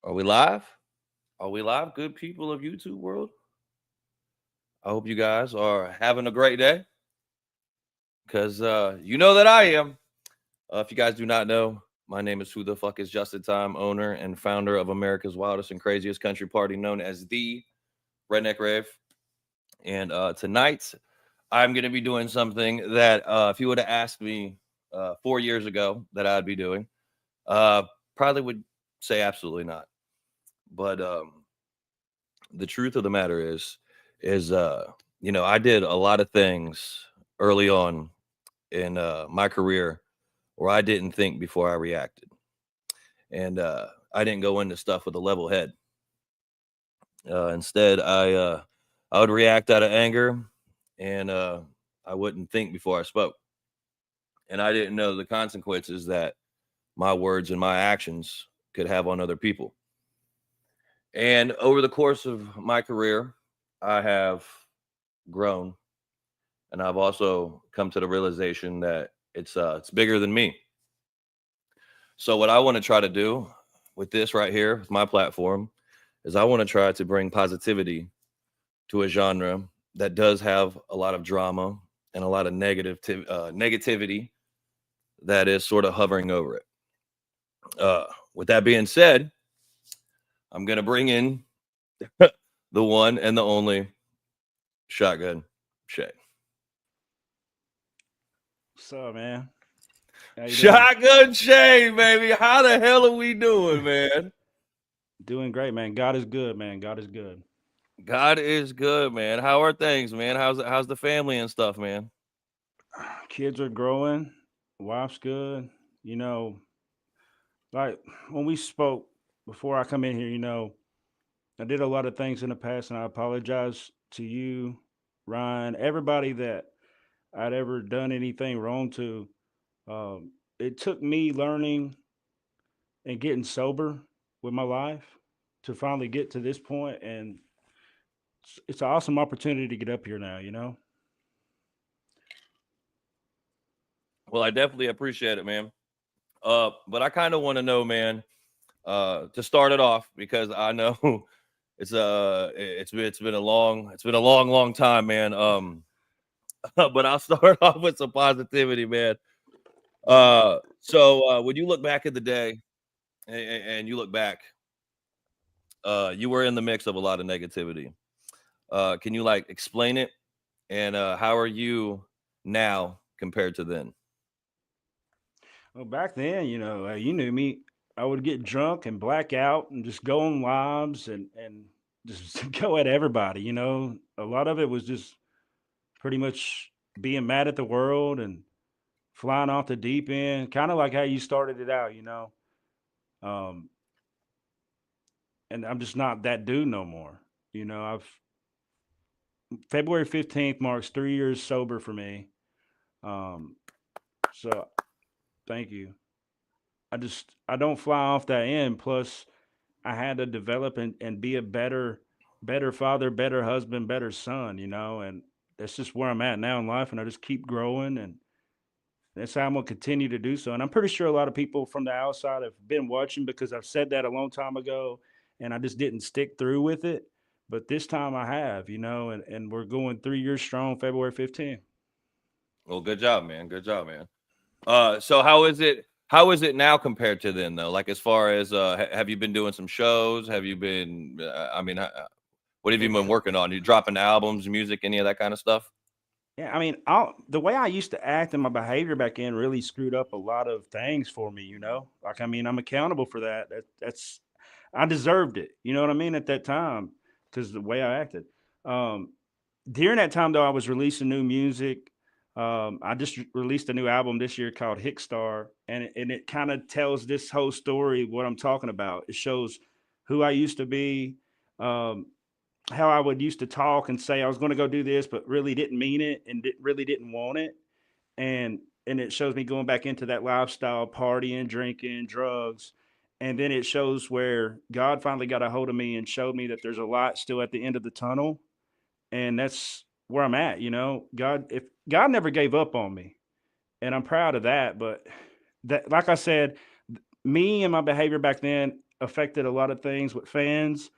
Are we live? Are we live, good people of YouTube world? I hope you guys are having a great day because you know that I am. If you guys do not know, my name is Who the Fuck is Justin Time, owner and founder of America's wildest and craziest country party known as the Redneck Rave. And tonight, I'm going to be doing something that if you would have asked me 4 years ago that I'd be doing, uh, probably would say absolutely not. But the truth of the matter is I did a lot of things early on in my career where I didn't think before I reacted, and I didn't go into stuff with a level head. Instead, I would react out of anger, and I wouldn't think before I spoke, and I didn't know the consequences that my words and my actions could have on other people. And over the course of my career, I have grown, and I've also come to the realization that it's bigger than me. So what I want to try to do with this right here, with my platform, is I want to try to bring positivity to a genre that does have a lot of drama and a lot of negativity that is sort of hovering over it. With that being said, I'm gonna bring in the one and the only Shotgun Shay. What's up, man? How you doing? Shotgun Shay, baby. How the hell are we doing, man? Doing great, man. God is good, man. God is good. God is good, man. How are things, man? How's the family and stuff, man? Kids are growing. Wife's good. You know, like when we spoke before I come in here, I did a lot of things in the past, and I apologize to you, Ryan, everybody that I'd ever done anything wrong to. It took me learning and getting sober with my life to finally get to this point, and it's an awesome opportunity to get up here now. Well, I definitely appreciate it, man. But I kind of want to know, man, to start it off because I know it's been a long time, man. But I'll start off with some positivity, man. So when you look back at the day and you look back, you were in the mix of a lot of negativity. Can you like explain it? And how are you now compared to then? Well, back then, you knew me. I would get drunk and black out and just go on lives and just go at everybody. A lot of it was just pretty much being mad at the world and flying off the deep end, kind of like how you started it out. Um, and I'm just not that dude no more. I've February 15th marks 3 years sober for me. Um, so thank you. I don't fly off that end. Plus, I had to develop and be a better father, better husband, better son, and that's just where I'm at now in life. And I just keep growing, and that's how I'm gonna continue to do so. And I'm pretty sure a lot of people from the outside have been watching because I've said that a long time ago, and I just didn't stick through with it. But this time I have, and we're going 3 years strong, February 15th. Well, good job, man. Good job, man. So how is it? How is it now compared to then, though? Like, as far as have you been doing some shows? Have you been? What have you been working on? You dropping albums, music, any of that kind of stuff? Yeah, I mean, the way I used to act and my behavior back then really screwed up a lot of things for me. Like, I mean, I'm accountable for that. That's I deserved it. You know what I mean at that time because the way I acted. Um, During that time, though, I was releasing new music. I just released a new album this year called Hickstar, and it kind of tells this whole story what I'm talking about. It shows who I used to be. Um, how I would used to talk and say I was going to go do this, but really didn't mean it and really didn't want it. And and it shows me going back into that lifestyle, partying, drinking, drugs. And then it shows where God finally got a hold of me and showed me that there's a light still at the end of the tunnel. And that's where I'm at. If God never gave up on me, and I'm proud of that. But that, like I said, me and my behavior back then, affected a lot of things with fans.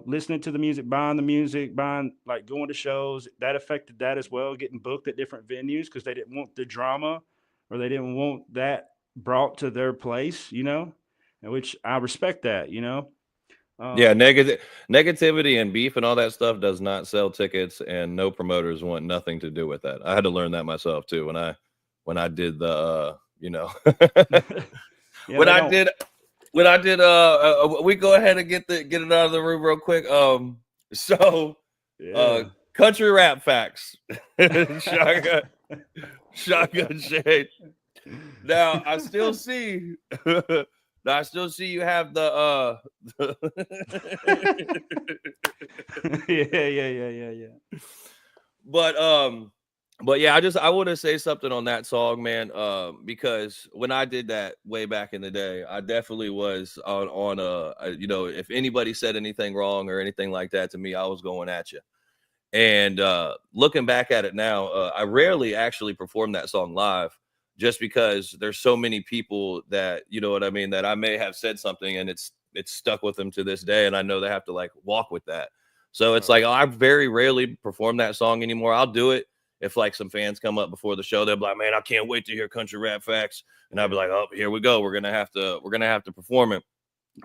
Listening to the music, buying like going to shows, that affected that as well. Getting booked at different venues because they didn't want the drama, or they didn't want that brought to their place, and which I respect that, Yeah, Um, negativity and beef and all that stuff does not sell tickets, and no promoters want nothing to do with that. I had to learn that myself too when I did the yeah, when they I don't. did we go ahead and get it out of the room real quick. So uh Yeah. country rap facts. shotgun shotgun shade. Now I still see now I still see you have the Yeah. but but yeah, I want to say something on that song, man. Because when I did that way back in the day, I definitely was on if anybody said anything wrong or anything like that to me, I was going at you. And looking back at it now, I rarely actually perform that song live, just because there's so many people that, you know what I mean, that I may have said something and it's stuck with them to this day, and I know they have to like walk with that. So it's Right. like I very rarely perform that song anymore. I'll do it if like some fans come up before the show. They'll be like, "Man, I can't wait to hear Country Rap Facts," and I'll be Yeah. like, "Oh, here we go. We're gonna have to perform it."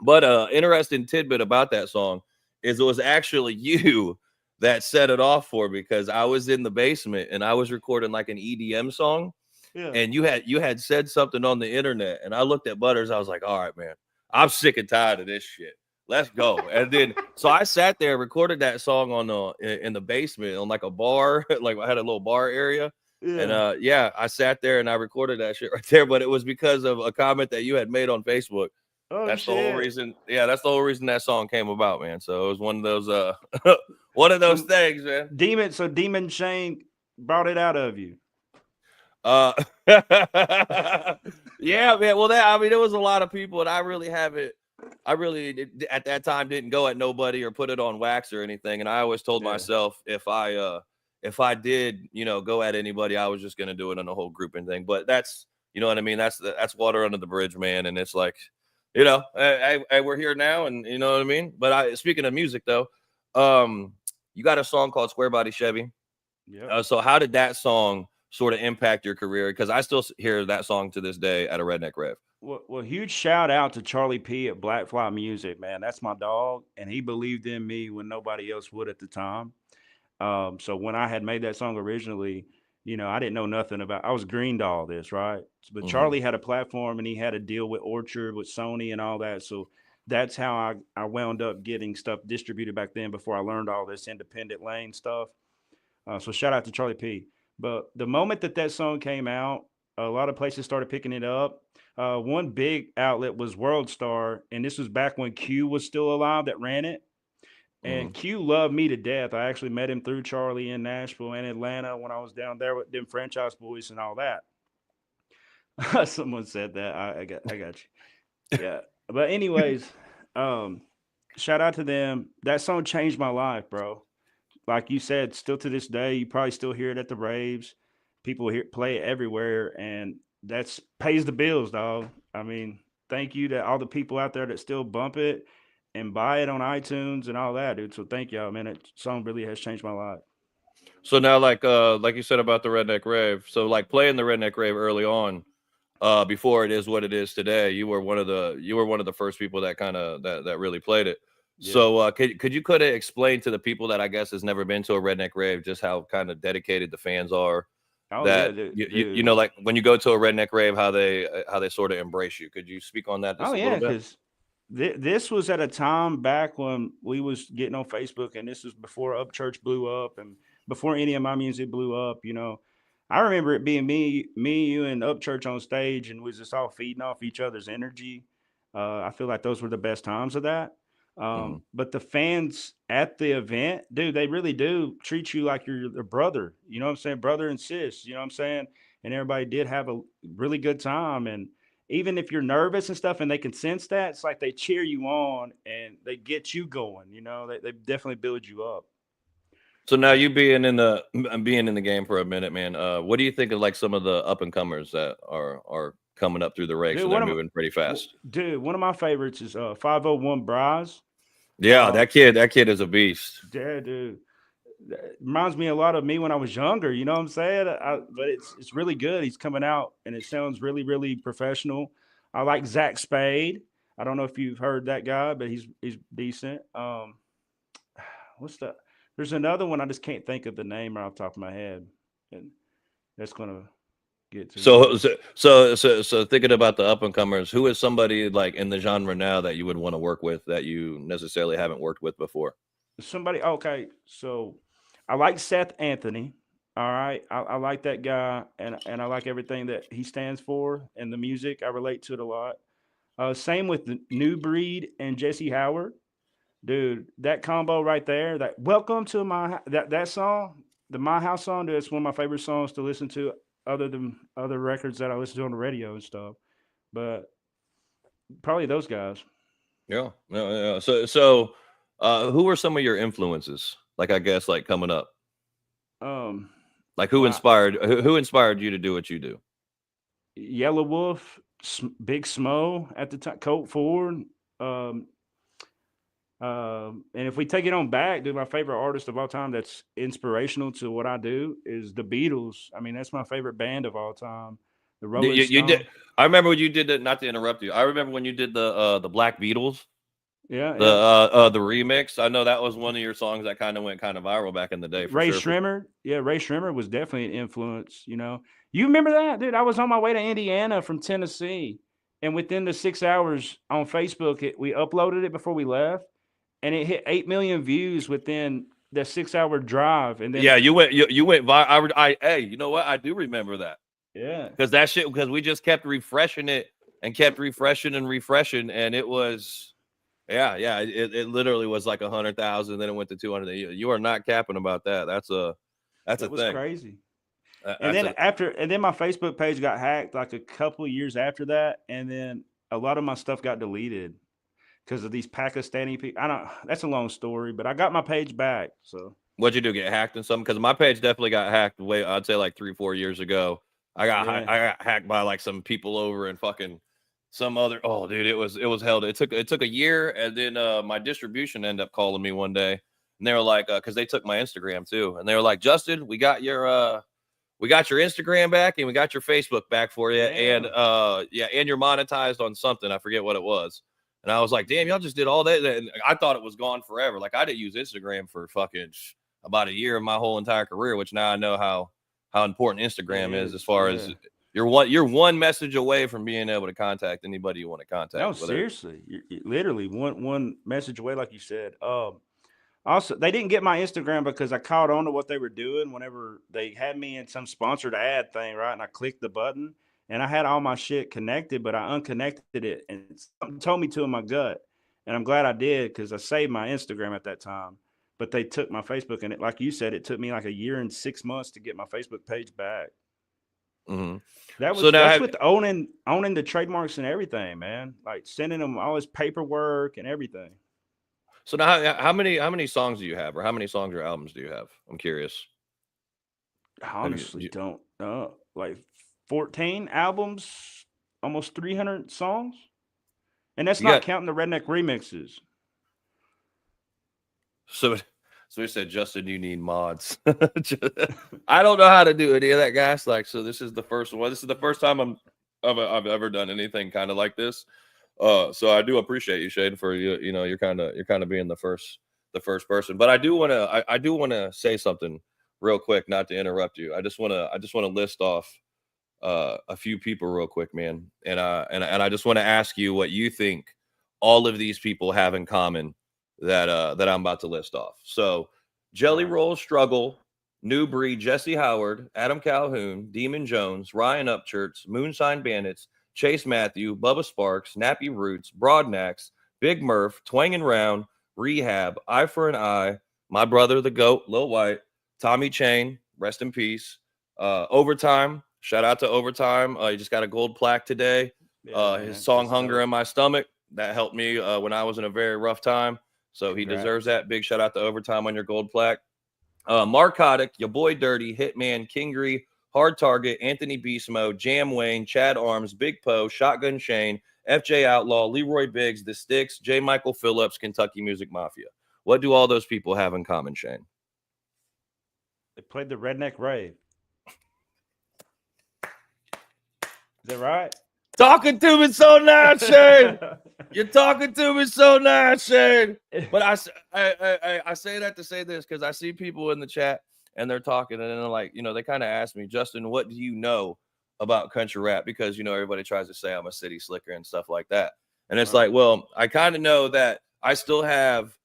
But interesting tidbit about that song is it was actually you that set it off for me, because I was in the basement and I was recording like an EDM song, Yeah. and you had said something on the internet, and I looked at Butters. I was like, "All right, man, I'm sick and tired of this shit. Let's go." And then so I sat there, recorded that song on in the basement on like a bar, like I had a little bar area. And Yeah. yeah, I sat there and I recorded that shit right there. But it was because of a comment that you had made on Facebook. Oh That's the whole shit. reason. Yeah, that's the whole reason that song came about, man. So it was one of those one of those So things, man. Demon Shane brought it out of you. Uh yeah, man. Well, I mean, there was a lot of people, and at that time didn't go at nobody or put it on wax or anything. And I always told Yeah. myself if I did, go at anybody, I was just gonna do it on a whole grouping thing. But that's, you know what I mean? That's water under the bridge, man. And it's like, we're here now, and you know what I mean? But speaking of music though, you got a song called Square Body Chevy. Yep. So how did that song sort of impact your career? Because I still hear that song to this day at a Redneck Rev. Well, huge shout out to Charlie P at Black Fly Music, man. That's my dog, and he believed in me when nobody else would at the time. So when I had made that song originally, I didn't know nothing about. I was green to all this, right? But Mm-hmm. Charlie had a platform, and he had a deal with Orchard, with Sony, and all that. So that's how I wound up getting stuff distributed back then. Before I learned all this independent lane stuff. So shout out to Charlie P. But the moment that song came out, a lot of places started picking it up. One big outlet was World Star, and this was back when Q was still alive that ran it. Mm-hmm. And Q loved me to death. I actually met him through Charlie in Nashville and Atlanta when I was down there with them franchise boys and all that. Someone said that. I got you. Yeah. But anyways, um, shout out to them. That song changed my life, bro. Like you said, still to this day, you probably still hear it at the raves. People hear play it everywhere, and that's pays the bills, dog. I mean, thank you to all the people out there that still bump it and buy it on iTunes and all that, dude. So thank y'all, man. That song really has changed my life. So now, like you said about the Redneck Rave, so like playing the Redneck Rave early on, before it is what it is today, you were one of the first people that kind of that really played it. Yeah. So could you kind of explain to the people that I guess has never been to a Redneck Rave just how kind of dedicated the fans are? Oh yeah, That dude. like when you go to a Redneck Rave, how they sort of embrace you. Could you speak on that Oh just a yeah, little bit? because this was at a time back when we was getting on Facebook, and this was before Upchurch blew up, and before any of my music blew up. I remember it being me, you, and Upchurch on stage, and we was just all feeding off each other's energy. I feel like those were the best times of that. Hmm. But the fans at the event, dude, they really do treat you like you're their brother. You know what I'm saying, brother and sis. You know what I'm saying, and everybody did have a really good time, and even if you're nervous and stuff and they can sense that, it's like they cheer you on and they get you going, they definitely build you up. So now Yeah. you being in the game for a minute, man. What do you think of like some of the up and comers that are coming up through the ranks, Dude, and they're moving pretty fast. Dude, one of my favorites is 501 Braz. Yeah, that kid is a beast. Yeah, dude. That reminds me a lot of me when I was younger. You know what I'm saying? But it's really good. He's coming out, and it sounds really, really professional. I like Zach Spade. I don't know if you've heard that guy, but he's decent. What's the? There's another one I just can't think of the name right off the top of my head, and that's gonna get to me. So thinking about the up and comers, who is somebody like in the genre now that you would want to work with that you necessarily haven't worked with before? Somebody, okay, so I like Seth Anthony. All right, I like that guy, and I like everything that he stands for and the music. I relate to it a lot. Same with the New Breed and Jesse Howard, dude. That combo right there. That "Welcome to My" that song, the My House song. Dude, it's one of my favorite songs to listen to, other than other records that I listen to on the radio and stuff. But probably those guys. Yeah, no, yeah. So, who were some of your influences? Like, I guess, like coming up, Um, like who well, inspired you to do what you do? Yellow Wolf, Big Smo at the time, Colt Ford. Um, and if we take it on back, dude, my favorite artist of all time that's inspirational to what I do is the Beatles. I mean, that's my favorite band of all time. The Rolling You did. Stones. I remember when you did it. Not to interrupt you. I remember when you did the Black Beatles, Yeah, yeah. the remix. I know that was one of your songs that kind of went kind of viral back in the day for Ray sure. Shrimmer. Yeah, Ray Shrimmer was definitely an influence, you know. You remember that, dude? I was on my way to Indiana from Tennessee, and within the 6 hours on Facebook, we uploaded it before we left, and it hit 8 million views within the 6 hour drive. And then Yeah, you went. Hey, you know what? I do remember that. yeah, Because that shit, because we just kept refreshing it and kept refreshing and refreshing, and it was, yeah, it literally was like 100,000, then it went to 200. You are not capping about that. That's a it was thing. crazy. And That's then my Facebook page got hacked like a couple of years after that, and then a lot of my stuff got deleted because of these Pakistani people. I don't. That's a long story, but I got my page back. So what'd you do? Get hacked and something? Because my page definitely got hacked. I'd say like 3-4 years ago. I got hacked by like some people over in fucking some other. Oh, dude, it was held. It took a year, and then my distribution ended up calling me one day, and they were like, because they took my Instagram too, and they were like, Justin, we got your Instagram back, and we got your Facebook back for you, damn. and and you're monetized on something. I forget what it was. And I was like, damn, y'all just did all that. And I thought it was gone forever. Like, I didn't use Instagram for fucking about a year of my whole entire career, which now I know how important Instagram is as far as you're one message away from being able to contact anybody you want to contact. No, seriously, you're literally one message away, like you said. Also, they didn't get my Instagram because I caught on to what they were doing whenever they had me in some sponsored ad thing, right? And I clicked the button, and I had all my shit connected, but I unconnected it, and something told me to in my gut, and I'm glad I did because I saved my Instagram at that time. But they took my Facebook, and like you said, it took me like a year and 6 months to get my Facebook page back. Mm-hmm. That's with owning the trademarks and everything, man. Like sending them all this paperwork and everything. So now, how many songs do you have, or how many songs or albums do you have? I'm curious. I honestly don't know. Like 14 albums, almost 300 songs, and that's not counting the redneck remixes. So we said, Justin, you need mods. I don't know how to do any of that, guys. Like, so this is the first one. This is the first time I've ever done anything kind of like this. So I do appreciate you, Shane, for you. You know, you're kind of being the first person. But I do want to say something real quick, not to interrupt you. I just want to list off a few people real quick, man. And I just want to ask you what you think all of these people have in common that I'm about to list off. So Jelly Roll Struggle, New Breed, Jesse Howard, Adam Calhoun, Demon Jones, Ryan Upchurch, Moonshine Bandits, Chase Matthew, Bubba Sparks, Nappy Roots, Broadnax, Big Murph, Twang and Round, Rehab, Eye for an Eye, My Brother the Goat, Lil White, Tommy Chain, rest in peace, Overtime, shout out to Overtime. He just got a gold plaque today. His song Hunger in My Stomach, that helped me when I was in a very rough time. So he deserves that. Big shout out to Overtime on your gold plaque. Marcotic, your boy Dirty, Hitman, Kingery, Hard Target, Anthony Beast Mode, Jam Wayne, Chad Arms, Big Poe, Shotgun Shane, FJ Outlaw, Leroy Biggs, The Sticks, J. Michael Phillips, Kentucky Music Mafia. What do all those people have in common, Shane? They played the Redneck Rave. Is that right? Talking to me so nice, Shane. You're talking to me so nice, Shane. But I say that to say this because I see people in the chat and they're talking and they're like, they kind of ask me, Justin, what do you know about country rap? Because, everybody tries to say I'm a city slicker and stuff like that. And it's like, well, I kind of know that I still have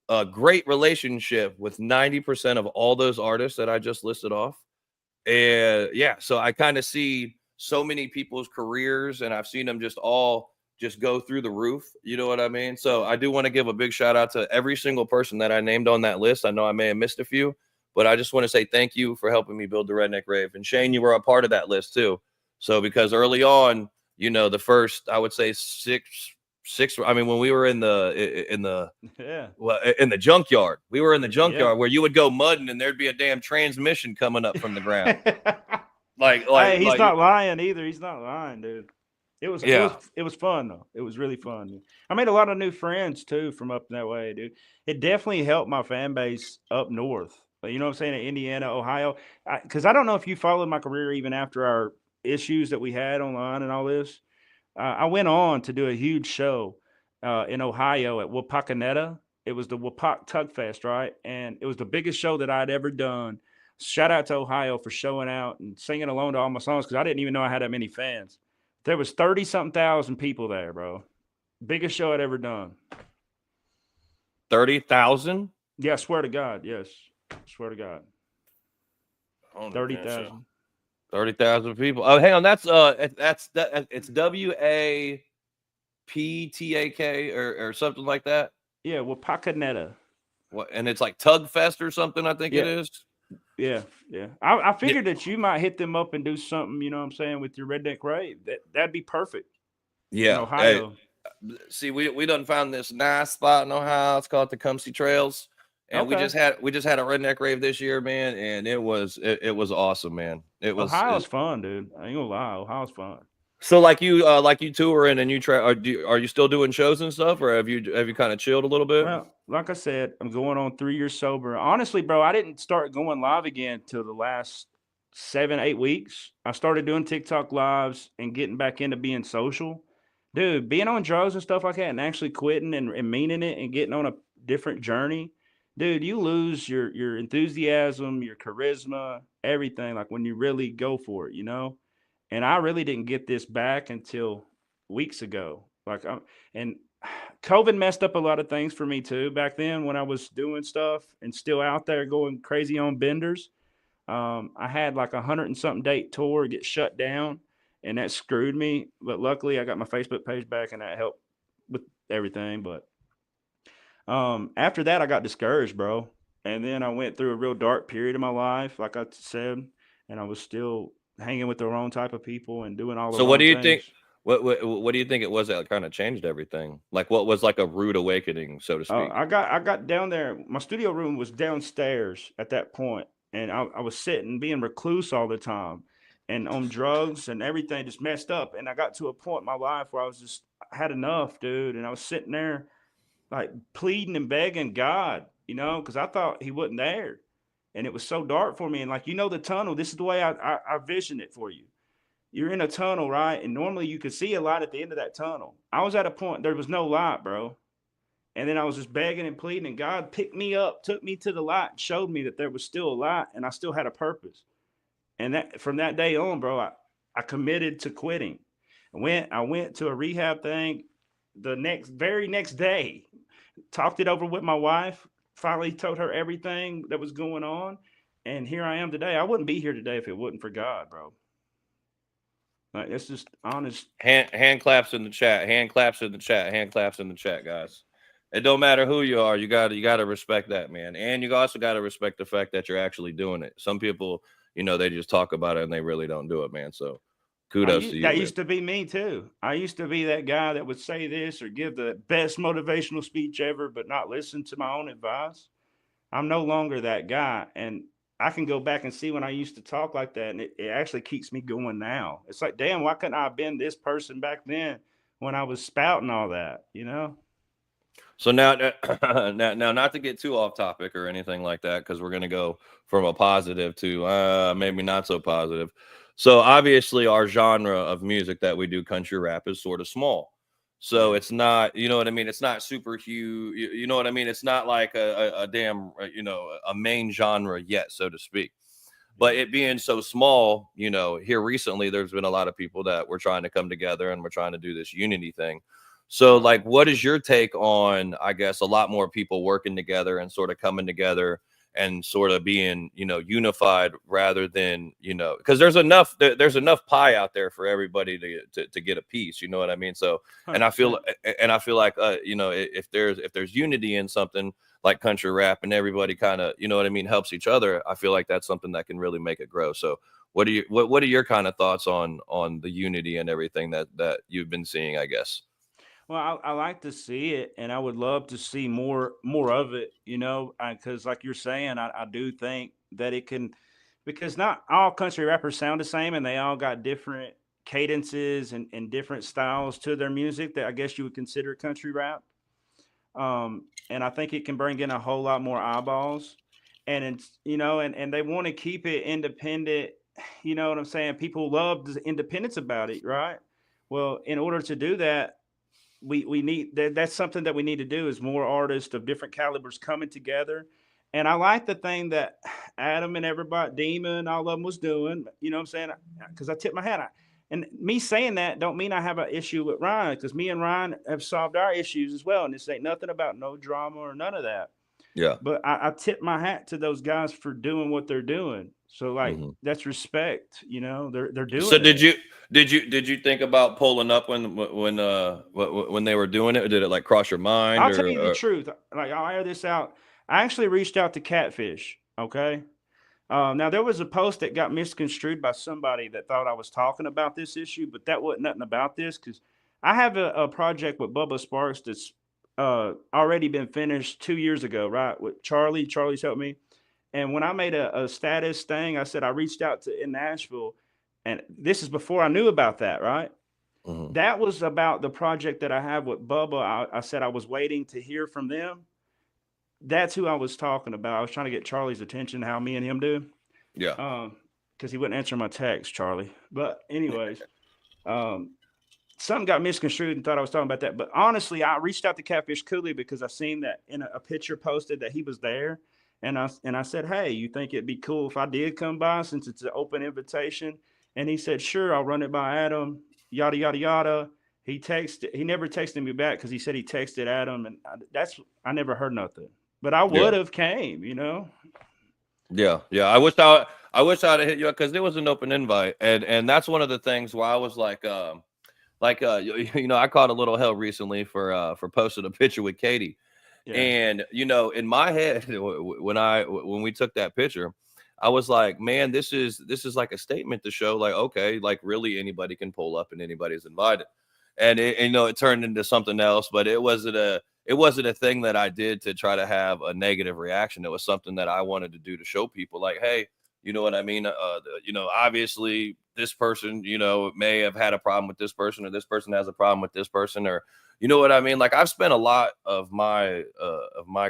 a great relationship with 90% of all those artists that I just listed off. And yeah, so I kind of see so many people's careers and I've seen them just go through the roof. You know what I mean? So I do want to give a big shout out to every single person that I named on that list. I know I may have missed a few, but I just want to say thank you for helping me build the Redneck Rave. And Shane, you were a part of that list too. So because early on, the first, I would say six, I mean, when we were in the junkyard, we were in the junkyard where you would go mudding and there'd be a damn transmission coming up from the ground. Hey, he's not lying either. He's not lying, dude. It was fun though. It was really fun. Dude. I made a lot of new friends too from up that way, dude. It definitely helped my fan base up north. You know what I'm saying? In Indiana, Ohio. Because I don't know if you followed my career even after our issues that we had online and all this. I went on to do a huge show in Ohio at Wapakoneta. It was the Wapak Tug Fest, right? And it was the biggest show that I'd ever done. Shout out to Ohio for showing out and singing along to all my songs because I didn't even know I had that many fans. There was 30-something thousand people there, bro. Biggest show I'd ever done. 30,000? Yeah, I swear to God. Yes. I swear to God. 30,000. 30,000 people. Oh, hang on. That's it's WAPTAK or something like that. Yeah, Wapakoneta. What? And it's like Tug Fest or something. I think it is. Yeah. I figured that you might hit them up and do something. You know what I'm saying with your Redneck Rave. That'd be perfect. Yeah, in Ohio. Hey, see, we done found this nice spot in Ohio. It's called the Tecumseh Trails. And we just had a Redneck Rave this year, man, and it was awesome, man. Ohio's fun, dude. I ain't gonna lie, Ohio's fun. So like you touring and you try, are you still doing shows and stuff, or have you kind of chilled a little bit? Well, like I said, I'm going on 3 years sober. Honestly, bro, I didn't start going live again till the last 7-8 weeks. I started doing TikTok lives and getting back into being social. Dude, being on drugs and stuff like that and actually quitting and meaning it and getting on a different journey. Dude, you lose your enthusiasm, your charisma, everything, like when you really go for it, And I really didn't get this back until weeks ago. And COVID messed up a lot of things for me too back then when I was doing stuff and still out there going crazy on benders. I had like 100 and something date tour get shut down and that screwed me. But luckily I got my Facebook page back and that helped with everything. But after that, I got discouraged, bro. And then I went through a real dark period in my life, like I said, and I was still hanging with the wrong type of people and doing all the So what do you things. think? What do you think it was that kind of changed everything? Like what was like a rude awakening, so to speak? I got down there. My studio room was downstairs at that point, and I was sitting, being recluse all the time, and on drugs and everything just messed up. And I got to a point in my life where I had enough, dude. And I was sitting there like pleading and begging God, because I thought he wasn't there. And it was so dark for me. And like, the tunnel, this is the way I vision it for you. You're in a tunnel, right? And normally you could see a light at the end of that tunnel. I was at a point, there was no light, bro. And then I was just begging and pleading, and God picked me up, took me to the light, and showed me that there was still a light and I still had a purpose. And that from that day on, bro, I committed to quitting. I went to a rehab thing the very next day, talked it over with my wife, finally told her everything that was going on. And here I am today. I wouldn't be here today if it wasn't for God, bro. Like, it's just honest. Hand claps in the chat. Hand claps in the chat. Hand claps in the chat, guys. It don't matter who you are. You gotta respect that, man. And you also gotta respect the fact that you're actually doing it. Some people, they just talk about it and they really don't do it, man. So kudos to you. That used to be me too. I used to be that guy that would say this or give the best motivational speech ever, but not listen to my own advice. I'm no longer that guy. And I can go back and see when I used to talk like that, and it actually keeps me going now. It's like, damn, why couldn't I have been this person back then when I was spouting all that, you know? So now, now, not to get too off topic or anything like that, because we're going to go from a positive to maybe not so positive. So obviously, our genre of music that we do, country rap, is sort of small. So Yeah. it's not, you know what I mean? It's not super huge. You know what I mean? It's not like a damn, a main genre yet, so to speak. But Yeah. it being so small, here recently, there's been a lot of people that we're trying to come together and we're trying to do this unity thing. So, Right. like, what is your take on, I guess, a lot more people working together and sort of coming together and sort of being, unified rather than, because there's enough pie out there for everybody to get a piece. You know what I mean? So, and I feel 100%. and I feel like, if there's unity in something like country rap and everybody kind of, you know what I mean, helps each other, I feel like that's something that can really make it grow. So, what are your kind of thoughts on the unity and everything that you've been seeing, I guess? Well, I like to see it, and I would love to see more of it, you know, because like you're saying, I do think that it can, because not all country rappers sound the same, and they all got different cadences and different styles to their music that I guess you would consider country rap. And I think it can bring in a whole lot more eyeballs, and it's, and they want to keep it independent. You know what I'm saying? People love the independence about it, right? Well, in order to do that, we need that's something that we need to do, is more artists of different calibers coming together. And I like the thing that Adam and everybody, Demon, all of them was doing. You know what I'm saying? Because I tip my hat. And me saying that don't mean I have an issue with Ryan, because me and Ryan have solved our issues as well. And this ain't nothing about no drama or none of that. Yeah. But I tip my hat to those guys for doing what they're doing. So like Hmm. that's respect. They're So doing did it. you did you think about pulling up when they were doing it? Or did it like cross your mind I'll tell or, you the truth. Like, I'll air this out. I actually reached out to Catfish. Okay. Now there was a post that got misconstrued by somebody that thought I was talking about this issue, but that wasn't nothing about this, because I have a project with Bubba Sparks that's already been finished 2 years ago, right? With Charlie. Charlie's helped me. And when I made a status thing, I said I reached out to in Nashville, and this is before I knew about that, right? Mhm. That was about the project that I have with Bubba. I said I was waiting to hear from them. That's who I was talking about. I was trying to get Charlie's attention, how me and him do, Yeah. because he wouldn't answer my text, Charlie. But anyways, um, something got misconstrued and thought I was talking about that. But honestly, I reached out to Catfish Cooley because I seen that in a picture posted that he was there, and I said, hey, you think it'd be cool if I did come by, since it's an open invitation? And he said, sure, I'll run it by Adam. Yada yada yada. He texted. He never texted me back because he said he texted Adam, and I never heard nothing. But I Yeah. would have came, you know. Yeah. Yeah. I wish I'd have hit you up because there was an open invite. And that's one of the things where I was I caught a little hell recently for posting a picture with Katie. Yeah, And in my head, when we took that picture, I was like, man, this is like a statement to show, like, okay, like really anybody can pull up and anybody's invited. And it turned into something else, but it wasn't a thing that I did to try to have a negative reaction. It was something that I wanted to do to show people, like, hey, you know what I mean? Obviously this person, may have had a problem with this person, or this person has a problem with this person, or you know what I mean? Like, I've spent a lot of my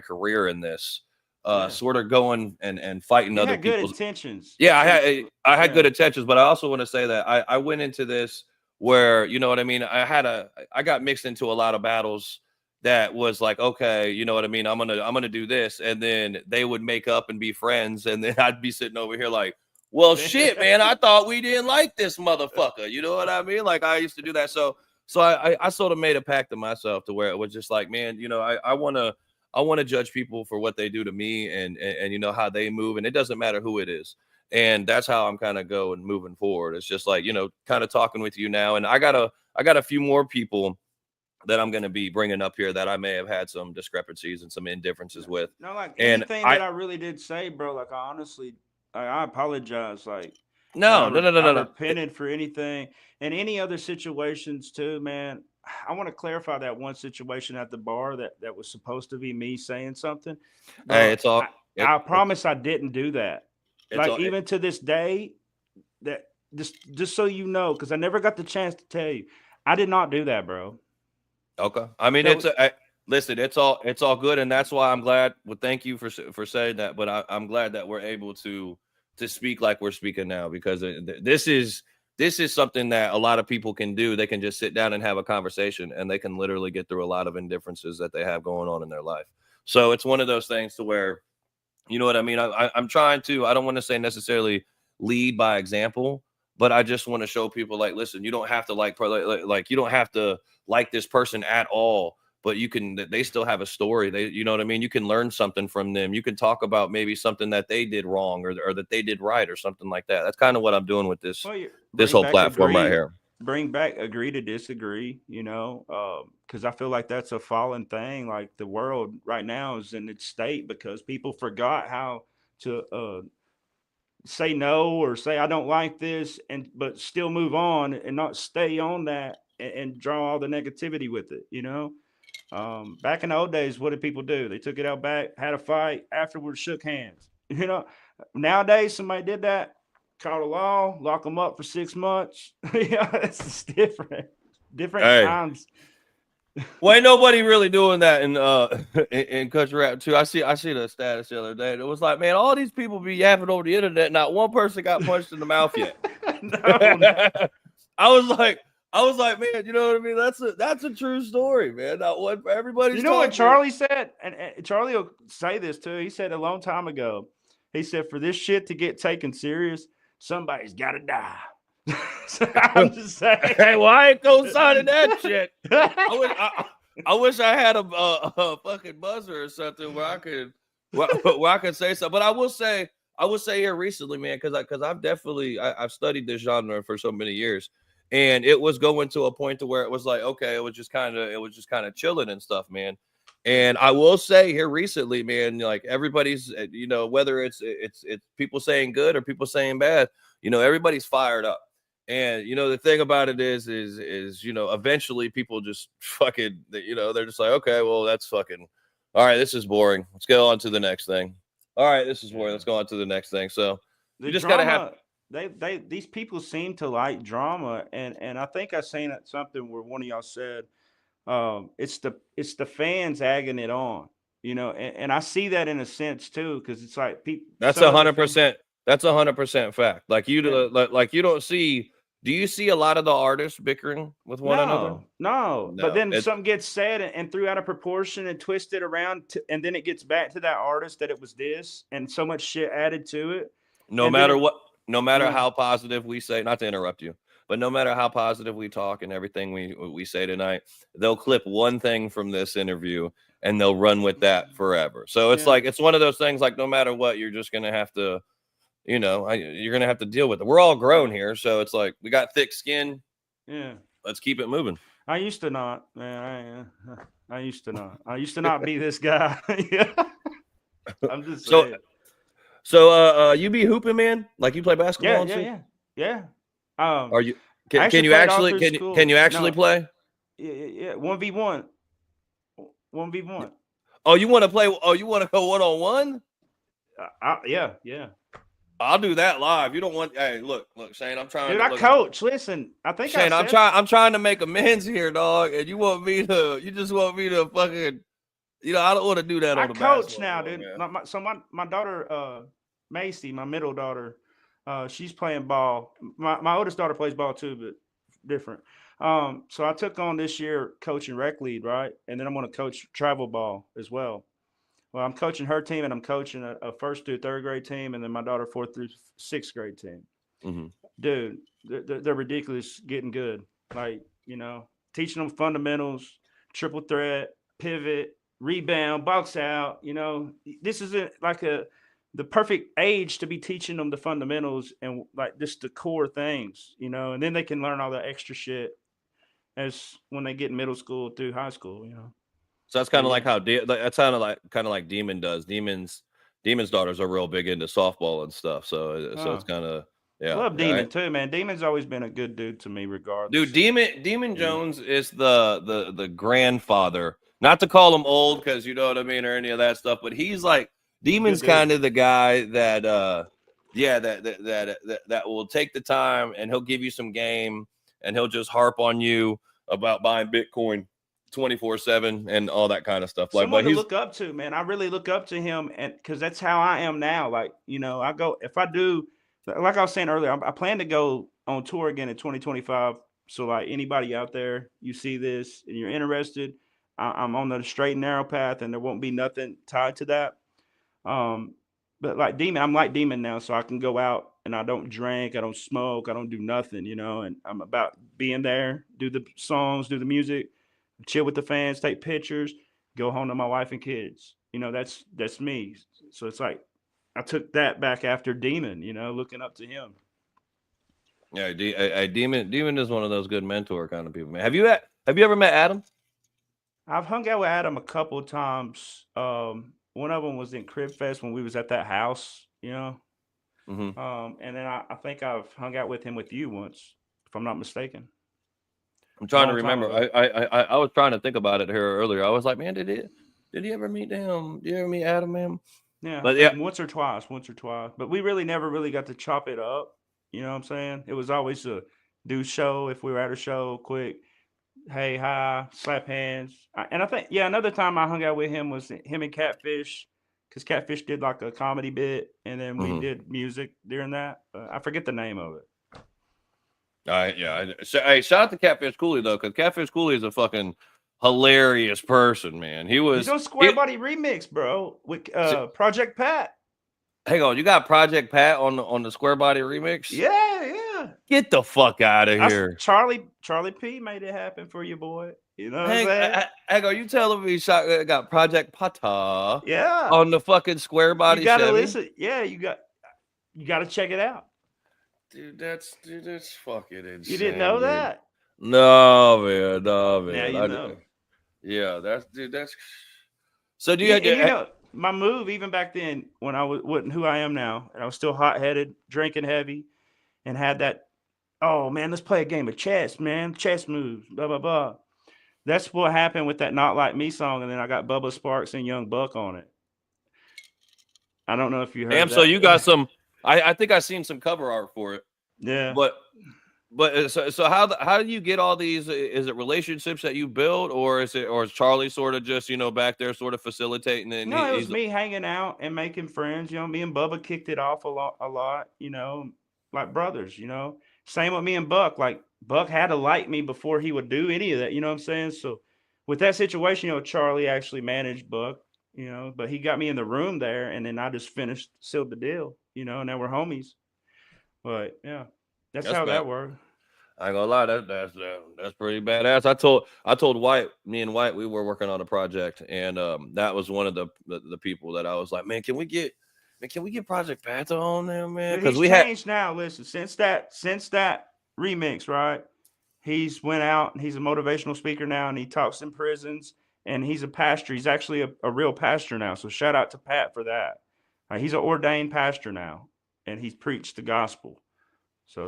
career in this, yeah. sort of going and fighting You other had good people's. intentions. Yeah, I So had I had yeah, good intentions, but I also want to say that I went into this where, you know what I mean, I got mixed into a lot of battles that was like, okay, you know what I mean, I'm gonna do this, and then they would make up and be friends, and then I'd be sitting over here like, well, shit, man, I thought we didn't like this motherfucker. You know what I mean? Like, I used to do that. So I sort of made a pact to myself to where it was just like, man, I want to judge people for what they do to me, and how they move, and it doesn't matter who it is. And that's how I'm kind of going moving forward. It's just like, kind of talking with you now, and I got a few more people that I'm going to be bringing up here that I may have had some discrepancies and some indifferences no, with. no, like And anything I that I really did say, bro. Like, I honestly, I apologize. Like, and no, no, no, no, I no, no. repented for anything and any other situations too, man. I want to clarify that one situation at the bar that was supposed to be me saying something, Hey, bro. it's all I promise I didn't do that. like even to this day, that just so you know, because I never got the chance to tell you, I did not do that, bro. Okay. I mean, listen, it's all good, and that's why I'm glad. Well, thank you for saying that. But I'm glad that we're able to speak like we're speaking now, because this is something that a lot of people can do. They can just sit down and have a conversation, and they can literally get through a lot of indifferences that they have going on in their life. So it's one of those things to where, you know what I mean? I'm trying to, I don't want to say necessarily lead by example, but I just want to show people, like, listen, you don't have to like you don't have to like this person at all, but they still have a story. You know what I mean? You can learn something from them. You can talk about maybe something that they did wrong or that they did right or something like that. That's kind of what I'm doing with this whole platform right here. Bring back agree to disagree, you know, because I feel like that's a fallen thing. Like the world right now is in its state because people forgot how to say no or say I don't like this, but still move on and not stay on that and draw all the negativity with it, you know. Back in the old days, what did people do? They took it out back, had a fight, afterwards shook hands. You know, nowadays somebody did that, call a law, lock them up for 6 months. Yeah, it's just different times. Well, ain't nobody really doing that in country rap too. I see the status the other day. It was like, man, all these people be yapping over the internet. Not one person got punched in the mouth yet. No. I was like, man, you know what I mean? That's a true story, man. Not one for everybody. You know what Charlie said, and Charlie will say this too. He said a long time ago. He said, for this shit to get taken serious, somebody's got to die. So I'm just saying. Hey, well, I ain't co-signing that shit. I wish I had a fucking buzzer or something where I could say something. But I will say here recently, man, because I've studied this genre for so many years, and it was going to a point to where it was like, okay, it was just kind of chilling and stuff, man. And I will say here recently, man, like everybody's, you know, whether it's people saying good or people saying bad, you know, everybody's fired up. And, you know, the thing about it is, you know, eventually people just fucking, you know, they're just like, okay, well, that's fucking, all right, this is boring. Let's go on to the next thing. All right, this is boring. Let's go on to the next thing. So you just got to have. These people seem to like drama. And I think I seen something where one of y'all said, it's the fans egging it on, you know, and I see that in a sense too, because it's like people. That's 100%. That's 100% fact. Like you don't see. Do you see a lot of the artists bickering with one another? No. But then something gets said and threw out of proportion and twisted around, and then it gets back to that artist that it was this, and so much shit added to it. No matter how positive we say, not to interrupt you, but no matter how positive we talk and everything we say tonight, they'll clip one thing from this interview and they'll run with that forever. So it's like, it's one of those things, like no matter what, you're just going to have to, you know, you're going to have to deal with it. We're all grown here. So it's like, we got thick skin. Yeah. Let's keep it moving. I used to not, man. I used to not. I used to not be this guy. Yeah. I'm just saying. So you be hooping, man? Like you play basketball? Yeah. Are you? Can you actually play? Yeah. 1v1. 1v1. Oh, you want to play? Oh, you want to go 1-on-1? Yeah. I'll do that live. You don't want? Hey, look, Shane. I'm trying. Dude, I coach. Listen, I think Shane, I'm trying to make amends here, dog. And you just want me to fucking. You know, I don't want to do that on the coach now, dude. My daughter, Macy, my middle daughter, she's playing ball. My oldest daughter plays ball too, but different. So I took on this year coaching rec lead, right? And then I'm going to coach travel ball as well. Well, I'm coaching her team, and I'm coaching a 1st through 3rd grade team, and then my daughter 4th through 6th grade team. Mm-hmm. Dude, they're ridiculous, getting good. Like, you know, teaching them fundamentals, triple threat, pivot, rebound, box out. You know, this isn't like the perfect age to be teaching them the fundamentals and like just the core things, you know, and then they can learn all the extra shit as when they get in middle school through high school, you know. So that's kind of like how that's kind of like Demon does. Demon's daughters are real big into softball and stuff. So it's kind of, yeah. I love Demon too, man. Demon's always been a good dude to me, regardless. Dude, Demon Jones is the grandfather. Not to call him old, because you know what I mean, or any of that stuff, but he's like, Demon's kind of the guy that Yeah, that will take the time, and he'll give you some game, and he'll just harp on you about buying Bitcoin 24/7 and all that kind of stuff. Like, Someone but to he's look up to, man. I really look up to him, and because that's how I am now. Like, I go if I do, like I was saying earlier, I plan to go on tour again in 2025. So, like anybody out there, you see this and you're interested, I'm on the straight and narrow path, and there won't be nothing tied to that. Um, but like Demon, I'm like Demon now, so I can go out and I don't drink, I don't smoke, I don't do nothing, and I'm about being there, do the songs, do the music, chill with the fans, take pictures, go home to my wife and kids. That's me. So it's like I took that back after Demon, looking up to him. yeah, Demon is one of those good mentor kind of people, man. Have you ever met Adam? I've hung out with Adam a couple of times. One of them was in Crib Fest when we was at that house. Mm-hmm. And then I think I've hung out with him with you once, if I'm not mistaken. I'm trying to Long time remember. ago. I was trying to think about it here earlier. I was like, man, did he ever meet him? Did you ever meet Adam, man? Yeah, I But yeah, think once or twice. But we really never really got to chop it up. You know what I'm saying? It was always a do show if we were at a show, quick, hey, hi, slap hands. And I think, yeah, another time I hung out with him was him and Catfish, because Catfish did like a comedy bit, and then we mm-hmm. did music during that. I forget the name of it. Hey, shout out to Catfish Cooley though, because Catfish Cooley is a fucking hilarious person, man. He's on Square Body Remix, bro, with Project Pat. Hang on, you got Project Pat on the Square Body Remix? Yeah. Get the fuck out of here. Charlie P made it happen for you, boy. You know what I'm saying? Hang on, you telling me got Project Pata Yeah. on the fucking Square Body? You gotta Chevy? listen. Yeah, you gotta check it out. Dude, that's fucking insane. You didn't know that? No, man. Now you know. Yeah, that's. So do you my move even back then when I wasn't who I am now, and I was still hot headed, drinking heavy, and had that. Oh man, let's play a game of chess, man. Chess moves, blah blah blah. That's what happened with that "Not Like Me" song, and then I got Bubba Sparks and Young Buck on it. I don't know if you heard. Damn, that. So you got some. I think I seen some cover art for it. Yeah, but so how do you get all these? Is it relationships that you build, or is Charlie sort of just back there sort of facilitating? And no, it was me hanging out and making friends. Me and Bubba kicked it off a lot. Like brothers. Same with me and Buck. Like Buck had to like me before he would do any of that. You know what I'm saying? So with that situation, Charlie actually managed Buck. But he got me in the room there, and then I just sealed the deal. And now we're homies. But yeah, that's how that worked. I ain't gonna lie, that's pretty badass. I told White, me and White, we were working on a project, and that was one of the people that I was like, man, can we get Project Panther on there, man? Because we changed now. Listen, since that remix, right? He's went out and he's a motivational speaker now, and he talks in prisons, and he's a pastor. He's actually a real pastor now. So shout out to Pat for that. He's an ordained pastor now, and he's preached the gospel. So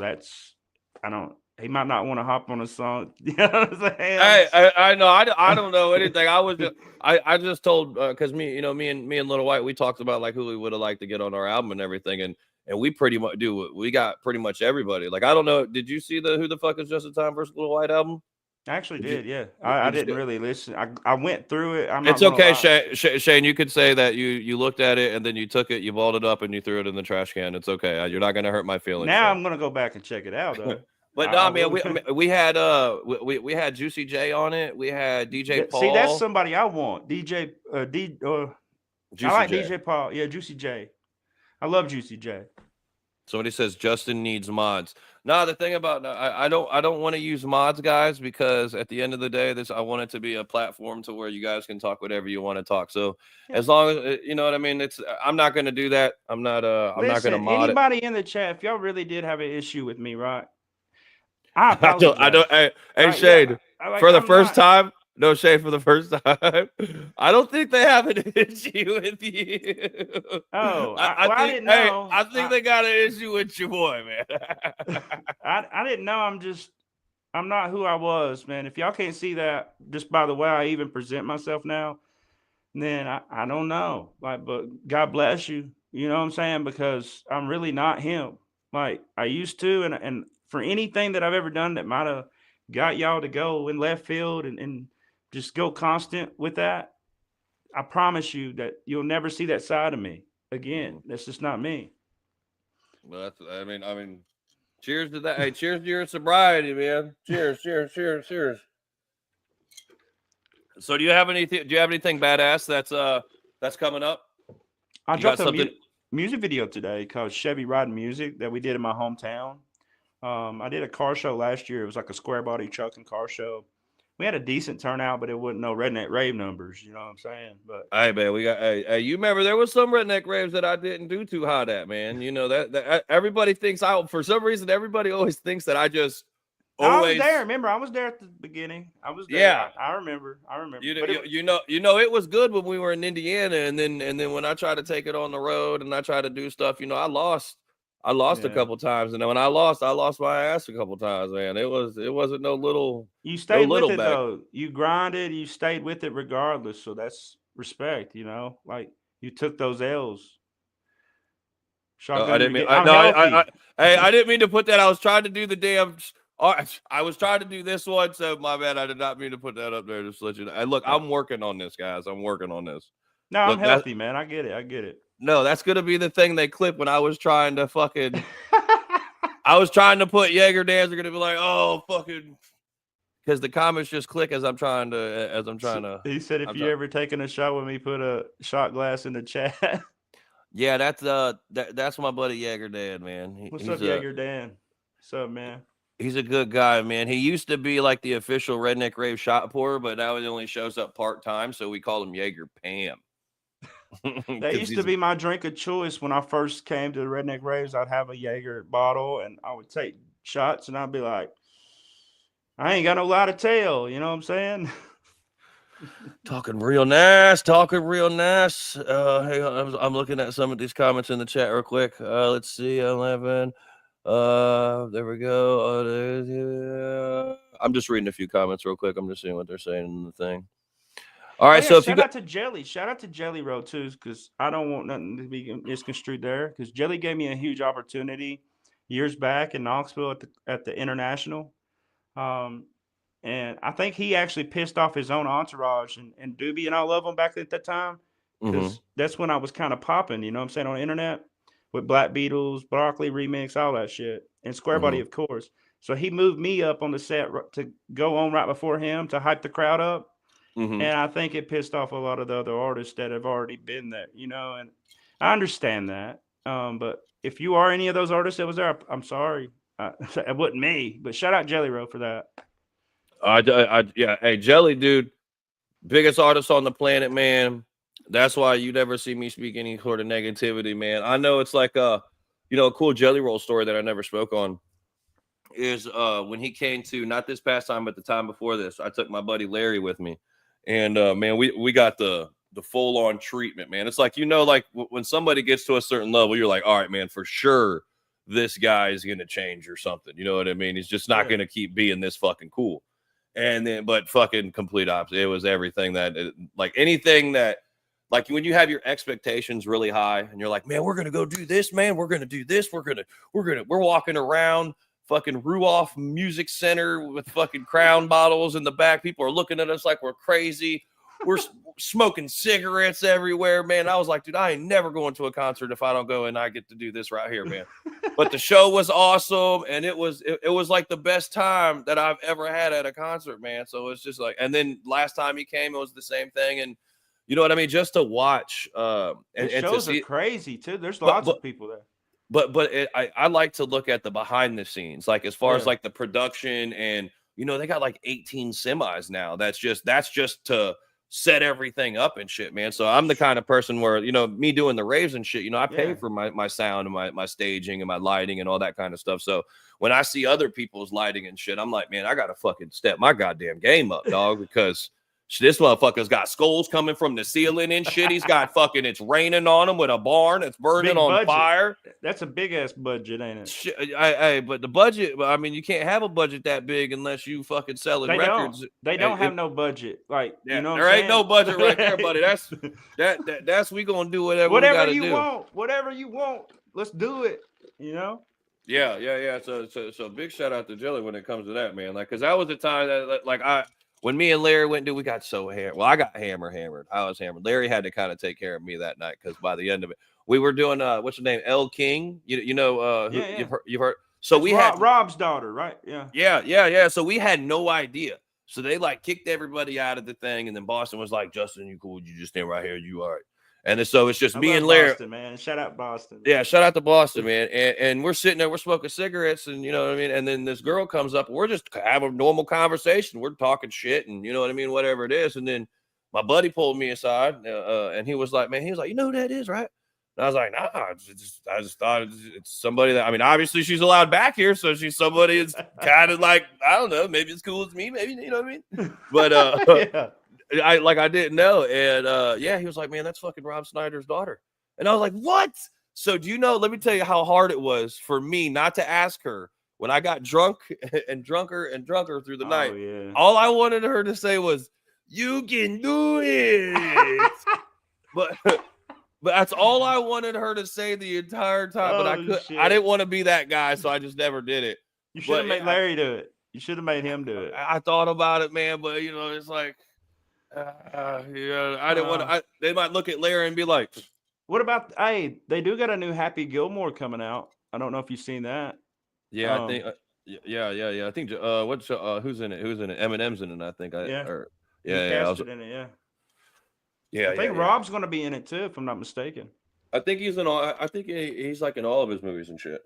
he might not want to hop on a song. You know what I'm saying? Hey, I know. I don't know anything. I just told because me and Little White, we talked about like who we would have liked to get on our album and everything, and we pretty much do. We got pretty much everybody. Like I don't know. Did you see the Who the Fuck Is Just in Time versus Little White album? I actually did. Yeah, I didn't really listen. I went through it. It's okay, Shane. You could say that you looked at it and then you took it, you balled it up, and you threw it in the trash can. It's okay. You're not gonna hurt my feelings. Now I'm gonna go back and check it out though. But no, man, we had we had Juicy J on it. We had DJ Paul. See, that's somebody I want. DJ Juicy I like J. DJ Paul. Yeah, Juicy J. I love Juicy J. Somebody says Justin needs mods. No, the thing about I don't want to use mods, guys, because at the end of the day, I want it to be a platform to where you guys can talk whatever you want to talk. So as long as you know what I mean, I'm not going to do that. I'm not going to mod anybody in the chat. If y'all really did have an issue with me, right? I apologize. I don't. Hey, Shade, for the first time. No shade for the first time. I don't think they have an issue with you. Oh, I didn't know. I think they got an issue with your boy, man. I didn't know. I'm not who I was, man. If y'all can't see that just by the way I even present myself now, then I don't know. Like, but God bless you. You know what I'm saying? Because I'm really not him. Like I used to, and for anything that I've ever done that might have got y'all to go in left field and just go constant with that, I promise you that you'll never see that side of me again. Mhm. That's just not me. Well, that's, I mean, cheers to that. Hey, cheers to your sobriety, man. Cheers, cheers, cheers, cheers. So, do you have anything? Do you have anything badass that's coming up? I You got dropped a something? music video today called Chevy Riding Music that we did in my hometown. I did a car show last year. It was like a square body truck and car show. We had a decent turnout, but it wasn't no redneck rave numbers. You know what I'm saying? But Hey, man, we got. Hey, you remember there was some redneck raves that I didn't do too hot at, man. You know that everybody thinks I. For some reason, everybody always thinks that I just I was there. always. Remember, I was there at the beginning. I was there. Yeah, I remember. I remember. you know, But it, it was good when we were in Indiana, and then when I tried to take it on the road and I tried to do stuff, I lost a yeah, couple times, and then when I lost my ass a couple times, man. It wasn't you no stayed with little it back. though. You grinded. You stayed with it regardless. So that's respect. You know, like you took those L's. I Shotgun, didn't you're mean. getting. I I'm no. healthy. Hey, I didn't mean to put that. I was trying to do the damn. I was trying to do this one, so my bad. I did not mean to put that up there. Just to let you know. Hey, look, Uh, I'm working on this, guys. I'm working on this. no, I'm Look, that healthy, man. I get it. I get it. no, that's gonna be the thing they clip when I was trying to fucking. I was trying to put Jaeger dance. They're gonna be like, oh fucking, because the comments just click as I'm trying to. He said, if I'm you trying. ever taking a shot with me, put a shot glass in the chat. Yeah, that's my buddy Jaeger dad, man. What's up, Jaeger Dan? What's up, man? He's a good guy, man. He used to be like the official Redneck Rave shot pourer, but now he only shows up part time, so we call him Jaeger Pam. That Because used to he's be my drink of choice when I first came to the Redneck Raves. I'd have a Jaeger bottle and I would take shots and I'd be like, I ain't got no lie to tell. You know what I'm saying? talking real nice, talking real nice. Hey, I'm looking at some of these comments in the chat real quick. Let's see, 11. There we go. I'm just reading a few comments real quick. I'm just seeing what they're saying in the thing. All right, Oh, yeah, so if you shout got out to Jelly. Shout out to Jelly Road too, because I don't want nothing to be misconstrued there. Because Jelly gave me a huge opportunity years back in Knoxville at the International. Um, and I think he actually pissed off his own entourage and Doobie and I love him back at that time Mhm, because that's when I was kind of popping, you know what I'm saying, on the internet with Black Beatles, Broccoli Remix, all that shit, and Square Body, mhm, of course. So he moved me up on the set to go on right before him to hype the crowd up. mhm. And I think it pissed off a lot of the other artists that have already been there, you know, and I understand that. But if you are any of those artists that was there, I'm sorry. It wasn't me, but shout out Jelly Roll for that. Yeah. Hey, Jelly, dude, biggest artist on the planet, man. That's why you never see me speak any sort of negativity, man. I know it's like a cool Jelly Roll story that I never spoke on is when he came to, not this past time, but the time before this. I took my buddy Larry with me, and man, we got the full on treatment, man. It's like, like when somebody gets to a certain level, you're like, all right, man, for sure this guy is gonna change or something. You know what I mean? He's just not Yeah. gonna keep being this fucking cool. And then, but fucking complete opposite. It was everything like anything that, like when you have your expectations really high and you're like, man, we're gonna go do this, man. We're gonna do this. We're walking around fucking Ruoff Music Center with fucking Crown bottles in the back. People are looking at us like we're crazy. We're smoking cigarettes everywhere, man. I was like, dude, I ain't never going to a concert if I don't go and I get to do this right here, man. But the show was awesome, and it was like the best time that I've ever had at a concert, man. So it's just like, and then last time he came, it was the same thing, and you know what I mean, just to watch The and to shows are see, crazy too. There's but lots of people there. I like to look at the behind the scenes, like as far as Yeah. like the production, and they got like 18 semis now. That's just to set everything up and shit, man. So I'm the kind of person where, me doing the raves and shit, I pay Yeah. for my sound and my staging and my lighting and all that kind of stuff. So when I see other people's lighting and shit, I'm like, man, I gotta fucking step my goddamn game up, dog, because This motherfucker's got skulls coming from the ceiling and shit. He's got fucking, it's raining on him with a barn that's burning Big on budget. fire. That's a big ass budget, ain't it? Shit, but the budget, I mean, you can't have a budget that big unless you fucking selling records. They don't have no budget. Like, Yeah, you know what there I'm ain't no saying? budget right there, buddy. That's we gonna do whatever we Whatever gotta you do. want, whatever you want, let's do it. You know? Yeah. So big shout out to Jelly when it comes to that, man. Like, cause that was the time that when me and Larry went, dude, we got so hammered. Well, I got hammered. I was hammered. Larry had to kind of take care of me that night because by the end of it, we were doing what's her name, Elle King. You know, Yeah. you've heard. So It's we had Rob's daughter, right? Yeah. Yeah. So we had no idea. So they like kicked everybody out of the thing, and then Boston was like, "Justin, you cool? You just stand right here. You all right?" And then, so it's just me and Larry. Boston, man. Shout out Boston. Yeah, shout out to Boston, man. And we're sitting there, we're smoking cigarettes, and you know what I mean. And then this girl comes up, and we're just having a normal conversation. We're talking shit, and you know what I mean, whatever it is. And then my buddy pulled me aside, and he was like, "Man," he was like, "You know who that is, right?" And I was like, "Nah, I just thought it's somebody that, I mean, obviously she's allowed back here, so she's somebody that's kind of like, I don't know, maybe it's cool as me, maybe, you know what I mean?" But Yeah. I didn't know. And yeah, he was like, "Man, that's fucking Rob Snyder's daughter." And I was like, "What?" So do you know, let me tell you how hard it was for me not to ask her when I got drunk and drunker through the night. Yeah. All I wanted her to say was, "You can do it." but that's all I wanted her to say the entire time. But I didn't want to be that guy, so I just never did it. You should have made Larry do it. You should have made him do it. I thought about it, man, but you know, it's like, I didn't want to. They might look at Larry and be like, "What about? Hey, they do got a new Happy Gilmore coming out. I don't know if you've seen that." Yeah, I think. Yeah. I think. Who's in it? Eminem's in it. I think. Yeah. In it, yeah. I think Rob's going to be in it too, if I'm not mistaken. I think he's in all. I think he's like in all of his movies and shit.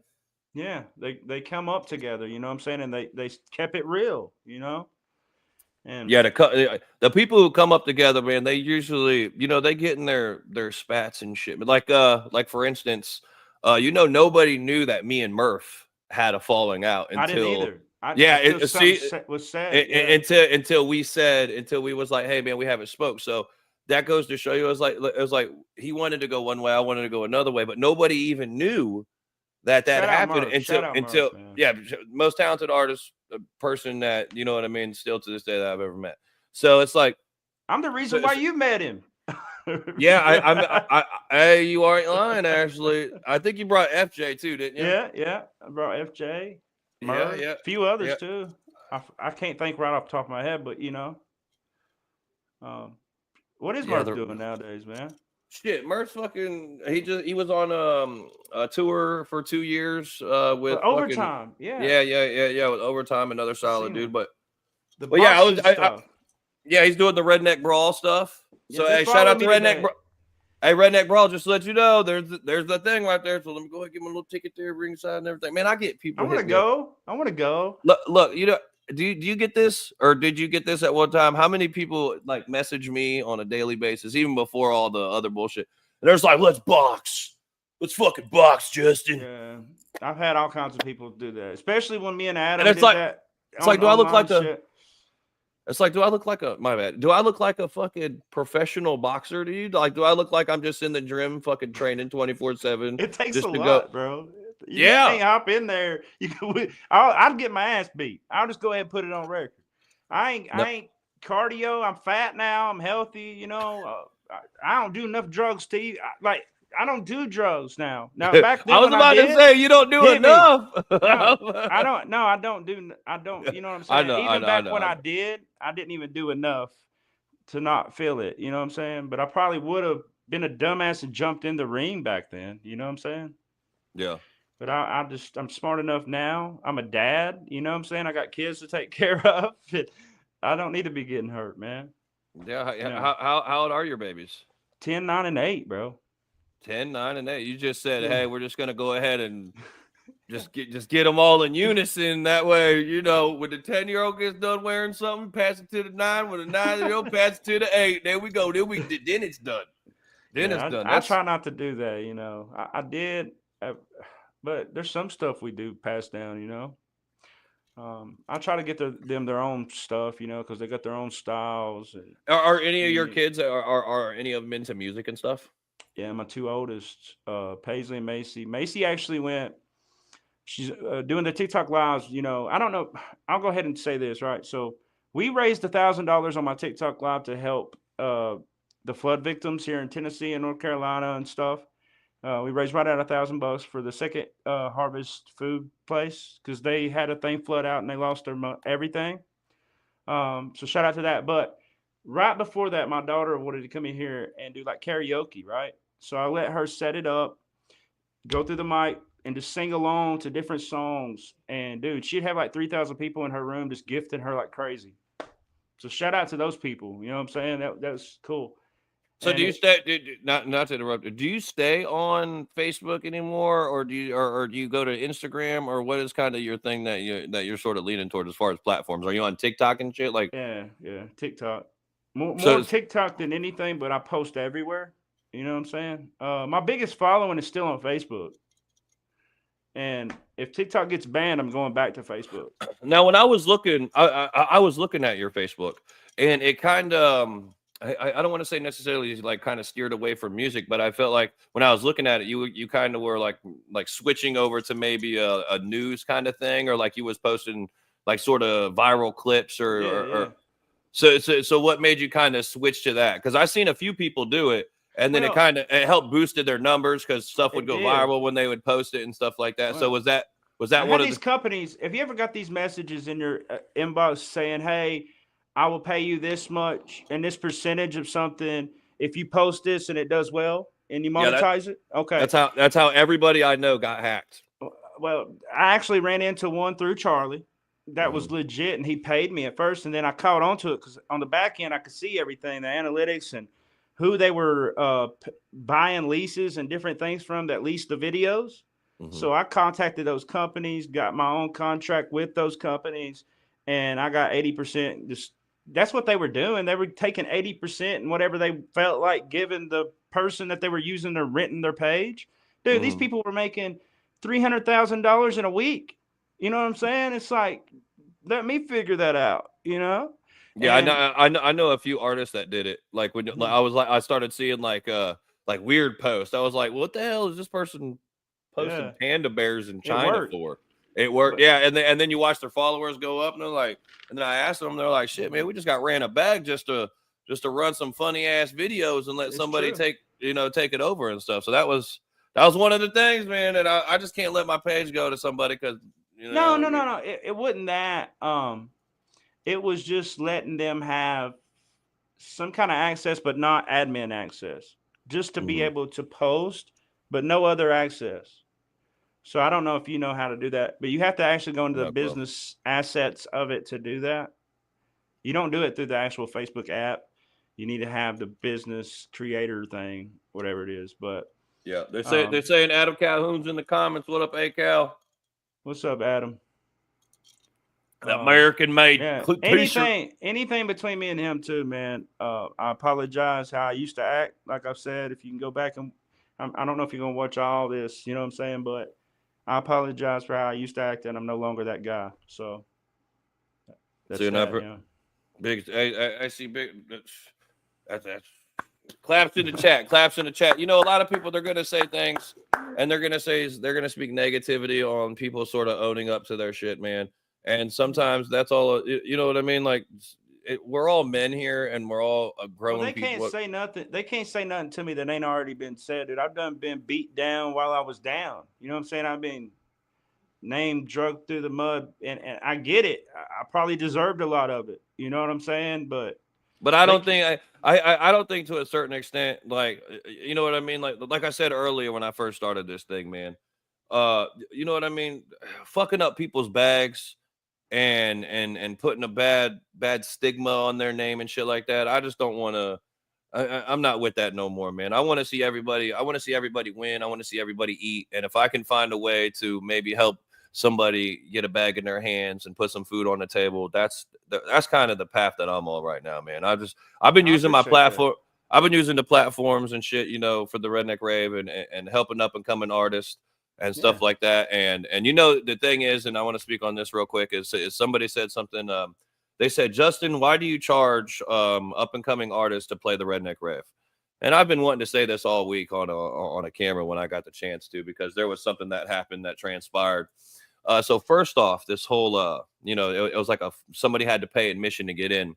Yeah, they come up together. You know what I'm saying? And they kept it real. You know. And yeah, the people who come up together, man, they usually, you know, they get in their spats and shit. But like for instance, nobody knew that me and Murph had a falling out until. I didn't either. Was sad. Until we was like, "Hey, man, we haven't spoke." So that goes to show you, it was like he wanted to go one way, I wanted to go another way, but nobody even knew that happened until most talented artist, a person that, you know what I mean, still to this day that I've ever met. So it's like, I'm the reason why you met him. Yeah, hey, you aren't lying. Actually, I think you brought FJ too, didn't you? Yeah, I brought FJ. Murph, yeah, a few others too. I can't think right off the top of my head, but you know, what is Murph doing nowadays, man? Shit, Murph's fucking. He was on a tour for 2 years with Overtime. Yeah, with Overtime, another solid dude. But yeah, he's doing the Redneck Brawl stuff. So hey, shout out to Redneck Brawl. Hey, Redneck Brawl, just to let you know, there's the thing right there. So let me go ahead and give him a little ticket there, ringside and everything. Man, I get people. I want to go. Look, you know, do you get this, or did you get this at one time? How many people like message me on a daily basis, even before all the other bullshit? And there's like, let's fucking box, Justin. Yeah, I've had all kinds of people do that, especially when me and Adam did that. It's like, do I look like a? It's like, do I look like my bad? Do I look like a fucking professional boxer to you? Like, do I look like I'm just in the gym fucking training 24/7? It takes a lot, bro. You yeah, can't hop in there. I'd get my ass beat. I'll just go ahead and put it on record. I ain't cardio. I'm fat now. I'm healthy. You know, I don't do enough drugs, Steve. I don't do drugs now. Now back then, I was about to say you don't do enough. I don't. No, I don't do. I don't. You know what I'm saying? Even back when I did, I didn't even do enough to not feel it. You know what I'm saying? But I probably would have been a dumbass and jumped in the ring back then. You know what I'm saying? Yeah. But I'm smart enough now. I'm a dad. You know what I'm saying? I got kids to take care of. I don't need to be getting hurt, man. Yeah. How old are your babies? 10, 9, and 8, bro. 10, 9, and 8. You just said, hey, we're just gonna go ahead and just get them all in unison. That way, you know, when the 10-year-old gets done wearing something, pass it to the 9. When the 9-year-old pass it to the 8. There we go. Then it's done. Then it's done. I try not to do that. You know, I did, but there's some stuff we do pass down. You know, I try to get them their own stuff, you know, because they got their own styles and Are any of your unique. kids are any of them into music and stuff? Yeah, my two oldest, Paisley and Macy. Macy actually went. She's doing the TikTok lives. You know, I don't know. I'll go ahead and say this, right? So we raised $1,000 on my TikTok live to help the flood victims here in Tennessee and North Carolina and stuff. We raised right at $1,000 for the Second Harvest food place because they had a thing flood out and they lost their everything. So shout out to that. But right before that, my daughter wanted to come in here and do like karaoke, right? So I let her set it up, go through the mic, and just sing along to different songs. And dude, she'd have like 3,000 people in her room just gifting her like crazy. So shout out to those people. You know what I'm saying? That was cool. So And do you stay? Not to interrupt you. Do you stay on Facebook anymore, or do you go to Instagram, or what is kind of your thing that you're sort of leaning toward as far as platforms? Are you on TikTok and shit? Like, yeah, TikTok. More so TikTok than anything, but I post everywhere. You know what I'm saying? My biggest following is still on Facebook. And if TikTok gets banned, I'm going back to Facebook. now when I was looking, I was looking at your Facebook, and it kind of. I don't want to say necessarily like kind of steered away from music, but I felt like when I was looking at it, you kind of were like switching over to maybe a news kind of thing, or like you was posting like sort of viral clips or so what made you kind of switch to that? Because I seen a few people do it, and then Well, it helped boosted their numbers because stuff would it go did. viral when they would post it and stuff like that. So Well, was I that one had of these the companies. Have you ever got these messages in your inbox saying, "Hey, I will pay you this much and this percentage of something if you post this and it does well and you yeah monetize it"? Okay. that's how everybody I know got hacked. Well, I actually ran into one through Charlie that Hmm. was legit, and he paid me at first, and then I caught on to it because on the back end I could see everything, the analytics and who they were buying leases and different things from that leased the videos. Hmm. So I contacted those companies, got my own contract with those companies, and I got 80%. Just that's what they were doing. They were taking 80% and whatever they felt like giving the person that they were using to renting their page. Dude, these Hmm. people were making $300,000 in a week. You know what I'm saying? It's like, let me figure that out, you know? Yeah, And I know a few artists that did it. Like when like, I was like I started seeing like weird posts. I was like, what the hell is this person posting yeah, panda bears in it China worked. for? It worked, But yeah. And then you watch their followers go up, and they're like, and then I asked them, they're like, shit, man, we just got ran a bag just to run some funny ass videos and let it's somebody true. take it over and stuff. So that was one of the things, man. And I just can't let my page go to somebody because No, no, no, no. It wasn't that. It was just letting them have some kind of access, but not admin access, just to be Mhm. able to post, but no other access. So I don't know if you know how to do that, but you have to actually go into the No clue. business assets of it to do that. You don't do it through the actual Facebook app. You need to have the business creator thing, whatever it is. But Yeah, they're um, saying Adam Calhoun's in the comments. What up, A Cal? what's up, Adam? That Um, American made yeah, t-shirt. anything between me and him too, man. I apologize how I used to act. Like I've said, if you can go back and I don't know if you're gonna watch all this, you know what I'm saying, but I apologize for how I used to act, and I'm no longer that guy. So that's Soon up, that, you know. big. I see big. That's claps in the chat. Claps in the chat. You know, a lot of people they're gonna say things, and they're gonna speak negativity on people sort of owning up to their shit, man. And sometimes that's all. You know what I mean? Like we're all men here, and we're all Well, grown they can't people. say nothing. They can't say nothing to me that ain't already been said, dude. I've done been beat down while I was down. You know what I'm saying? I've been named drugged through the mud, and I get it. I probably deserved a lot of it. You know what I'm saying? But But I they don't can't. think I don't think to a certain extent, like you know what I mean. Like I said earlier when I first started this thing, man. You know what I mean? Fucking up people's bags and putting a bad stigma on their name and shit like that. I just don't want to. I'm not with that no more, man. I want to see everybody. I want to see everybody win. I want to see everybody eat. And if I can find a way to maybe help somebody get a bag in their hands and put some food on the table, that's kind of the path that I'm on right now, man. I've been I using my appreciate that. platform. I've been using the platforms and shit, you know, for the Redneck Rave and helping up and coming artists. and Yeah. stuff like that. And you know, the thing is, and I want to speak on this real quick, is somebody said something. They said, Justin, why do you charge up and coming artists to play the Redneck Rave? And I've been wanting to say this all week on a camera when I got the chance to, because there was something that happened that transpired. So first off, this whole you know, it was like somebody had to pay admission to get in.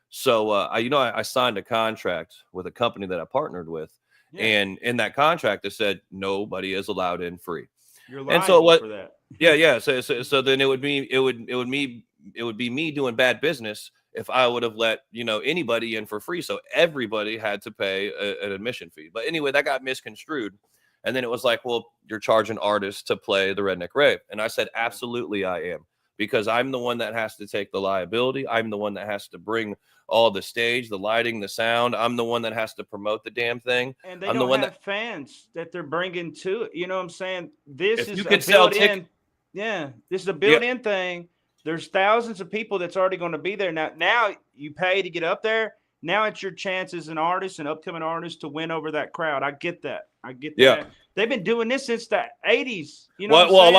So I signed a contract with a company that I partnered with, Yeah. and in that contract it said nobody is allowed in free. You're And so liable what? for that. Yeah. So then it would be me doing bad business if I would have let, you know, anybody in for free. So everybody had to pay an admission fee. But anyway, that got misconstrued. And then it was like, well, you're charging artists to play the Redneck Rave. And I said, absolutely, I am, because I'm the one that has to take the liability. I'm the one that has to bring all the stage, the lighting, the sound. I'm the one that has to promote the damn thing. And they I'm the don't one have that, fans that they're bringing to it. You know what I'm saying? This if you is a could sell tickets, built-in. Yeah, this is a yeah, built-in thing. There's thousands of people that's already going to be there. Now you pay to get up there. Now it's your chance as an artist, an upcoming artist, to win over that crowd. I get that. I get yeah. that. They've been doing this since the 80s. You know what I'm Well, saying?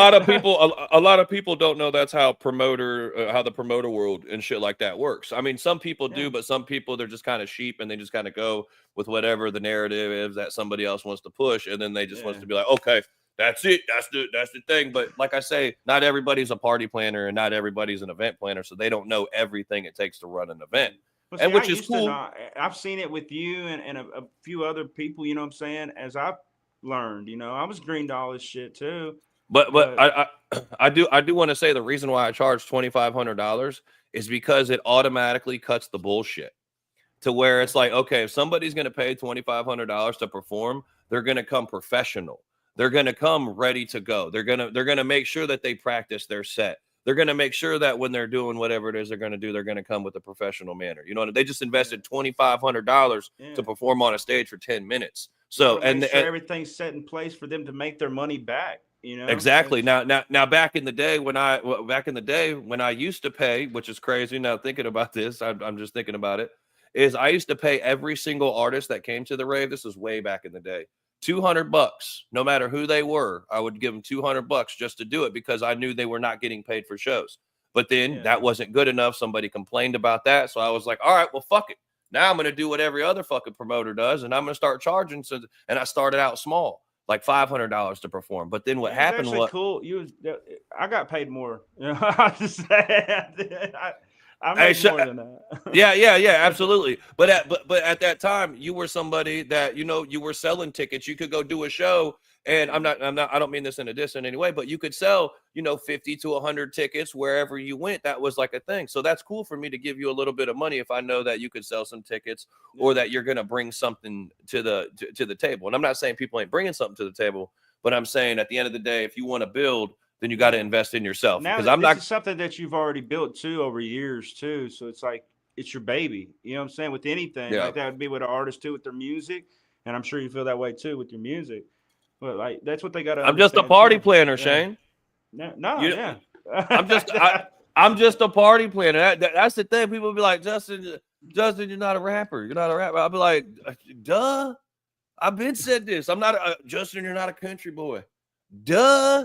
a lot of people don't know that's how how the promoter world and shit like that works. I mean, some people do, Yeah. but some people, they're just kind of sheep, and they just kind of go with whatever the narrative is that somebody else wants to push, and then they just wants Yeah. to be like, okay, that's it, that's the thing. But like I say, not everybody's a party planner, and not everybody's an event planner, so they don't know everything it takes to run an event, But and see, I which is used to cool. not. I've seen it with you and a few other people. You know what I'm saying? As I've learned, I was greened all this shit too. But But I do want to say the reason why I charge $2,500 is because it automatically cuts the bullshit, to where it's like, okay, if somebody's going to pay $2,500 to perform, they're going to come professional. They're going to come ready to go. They're going to make sure that they practice their set. They're going to make sure that when they're doing whatever it is they're going to do, they're going to come with a professional manner. You know, they just invested $2,500 yeah, to perform on a stage for 10 minutes. you So, want to make sure everything's set in place for them to make their money back. exactly. Now, back in the day when I used to pay, which is crazy. Now thinking about this, I'm just thinking about it. Is I used to pay every single artist that came to the rave. This was way back in the day. $200, no matter who they were. I would give them $200 just to do it, because I knew they were not getting paid for shows. But then that wasn't good enough. Somebody complained about that, so I was like, all right, well, fuck it. Now I'm going to do what every other fucking promoter does, and I'm going to start charging. So, and I started out small, like $500 to perform. But then what happened was, cool. I got paid more. I just I made more than that. yeah, absolutely. But at that time, you were somebody that, you were selling tickets. You could go do a show, and I don't mean this in a diss in any way, but you could sell, 50 to 100 tickets wherever you went. That was like a thing. So that's cool for me to give you a little bit of money if I know that you could sell some tickets, or that you're going to bring something to the table. And I'm not saying people ain't bringing something to the table, but I'm saying at the end of the day, if you want to build, then you got to invest in yourself. Now, Because this is something that you've already built too over years too. So it's like it's your baby. You know what I'm saying? With anything like that would be with an artist too, with their music, and I'm sure you feel that way too with your music. But like that's what they got to. I'm just a party planner, Shane. No, yeah. I'm just a party planner. That's the thing. People be like, Justin, you're not a rapper. You're not a rapper. I'll be like, duh. I've been said this. I'm not Justin. You're not a country boy. Duh.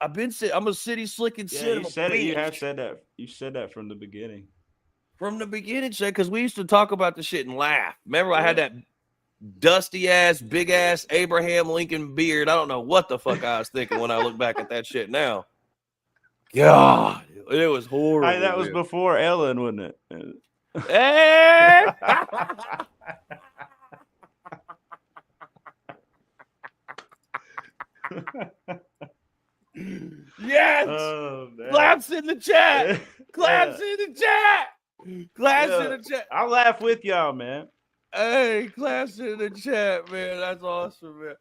I'm a city slicking shit. You said it. You have said that. You said that from the beginning. From the beginning, Shay, because we used to talk about the shit and laugh. Remember, I had that dusty ass, big ass Abraham Lincoln beard. I don't know what the fuck I was thinking when I look back at that shit now. God, it was horrible. That was before Ellen, wasn't it? Hey! Yes! Claps in the chat! Claps in the chat! Claps in the chat! I'll laugh with y'all, man. Hey, claps in the chat, man. That's awesome, man.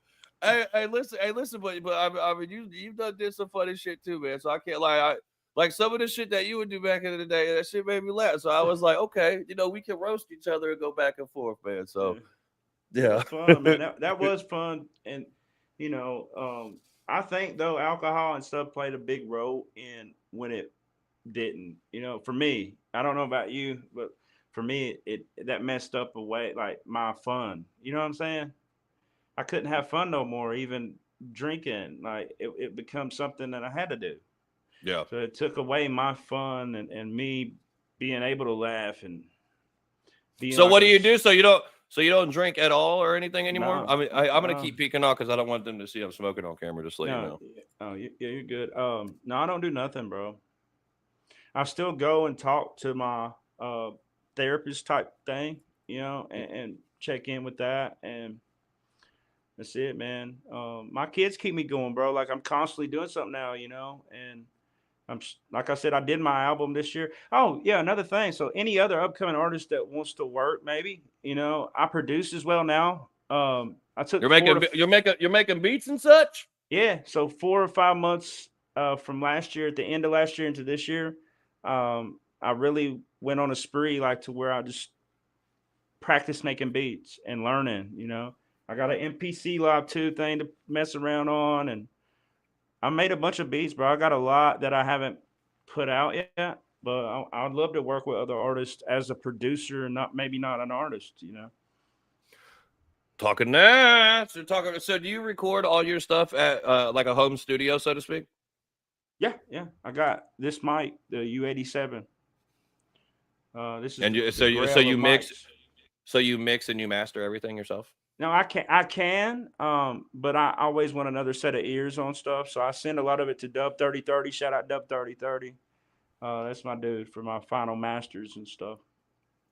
Hey, listen, but I mean, you've did some funny shit too, man. So I can't lie. Like some of the shit that you would do back in the day, that shit made me laugh. So I was like, okay, we can roast each other and go back and forth, man. So yeah, fun, man. That was fun, and I think though alcohol and stuff played a big role in when it didn't. For me, I don't know about you, but for me, it that messed up away like my fun. You know what I'm saying? I couldn't have fun no more, even drinking, like it becomes something that I had to do. Yeah. So it took away my fun and me being able to laugh and being So like what a do you do? So you don't drink at all or anything anymore? I no, mean, I'm gonna no, keep peeking off because I don't want them to see I'm smoking on camera. Just to let you no. know. Oh, yeah, you're good. No, I don't do nothing, bro. I still go and talk to my uh therapist type thing, and check in with that, and that's it, man. My kids keep me going, bro. Like I'm constantly doing something now, and like I said, I did my album this year. Oh yeah, another thing. So any other upcoming artist that wants to work, maybe I produce as well now. I took You're making you're making beats and such. yeah, so 4 or 5 months from last year, at the end of last year into this year, I really went on a spree, like to where I just practice making beats and learning. I got an MPC Live 2 thing to mess around on, and I made a bunch of beats, bro. I got a lot that I haven't put out yet, but I'd love to work with other artists as a producer, and not an artist. Talking that. So do you record all your stuff at like a home studio, so to speak? Yeah, yeah. I got this mic, the U87. This is And you the so you so Grail you of mix mics. so you mix and you master everything yourself? No, I can, but I always want another set of ears on stuff, so I send a lot of it to Dub 3030. Shout out Dub 3030. That's my dude for my final masters and stuff.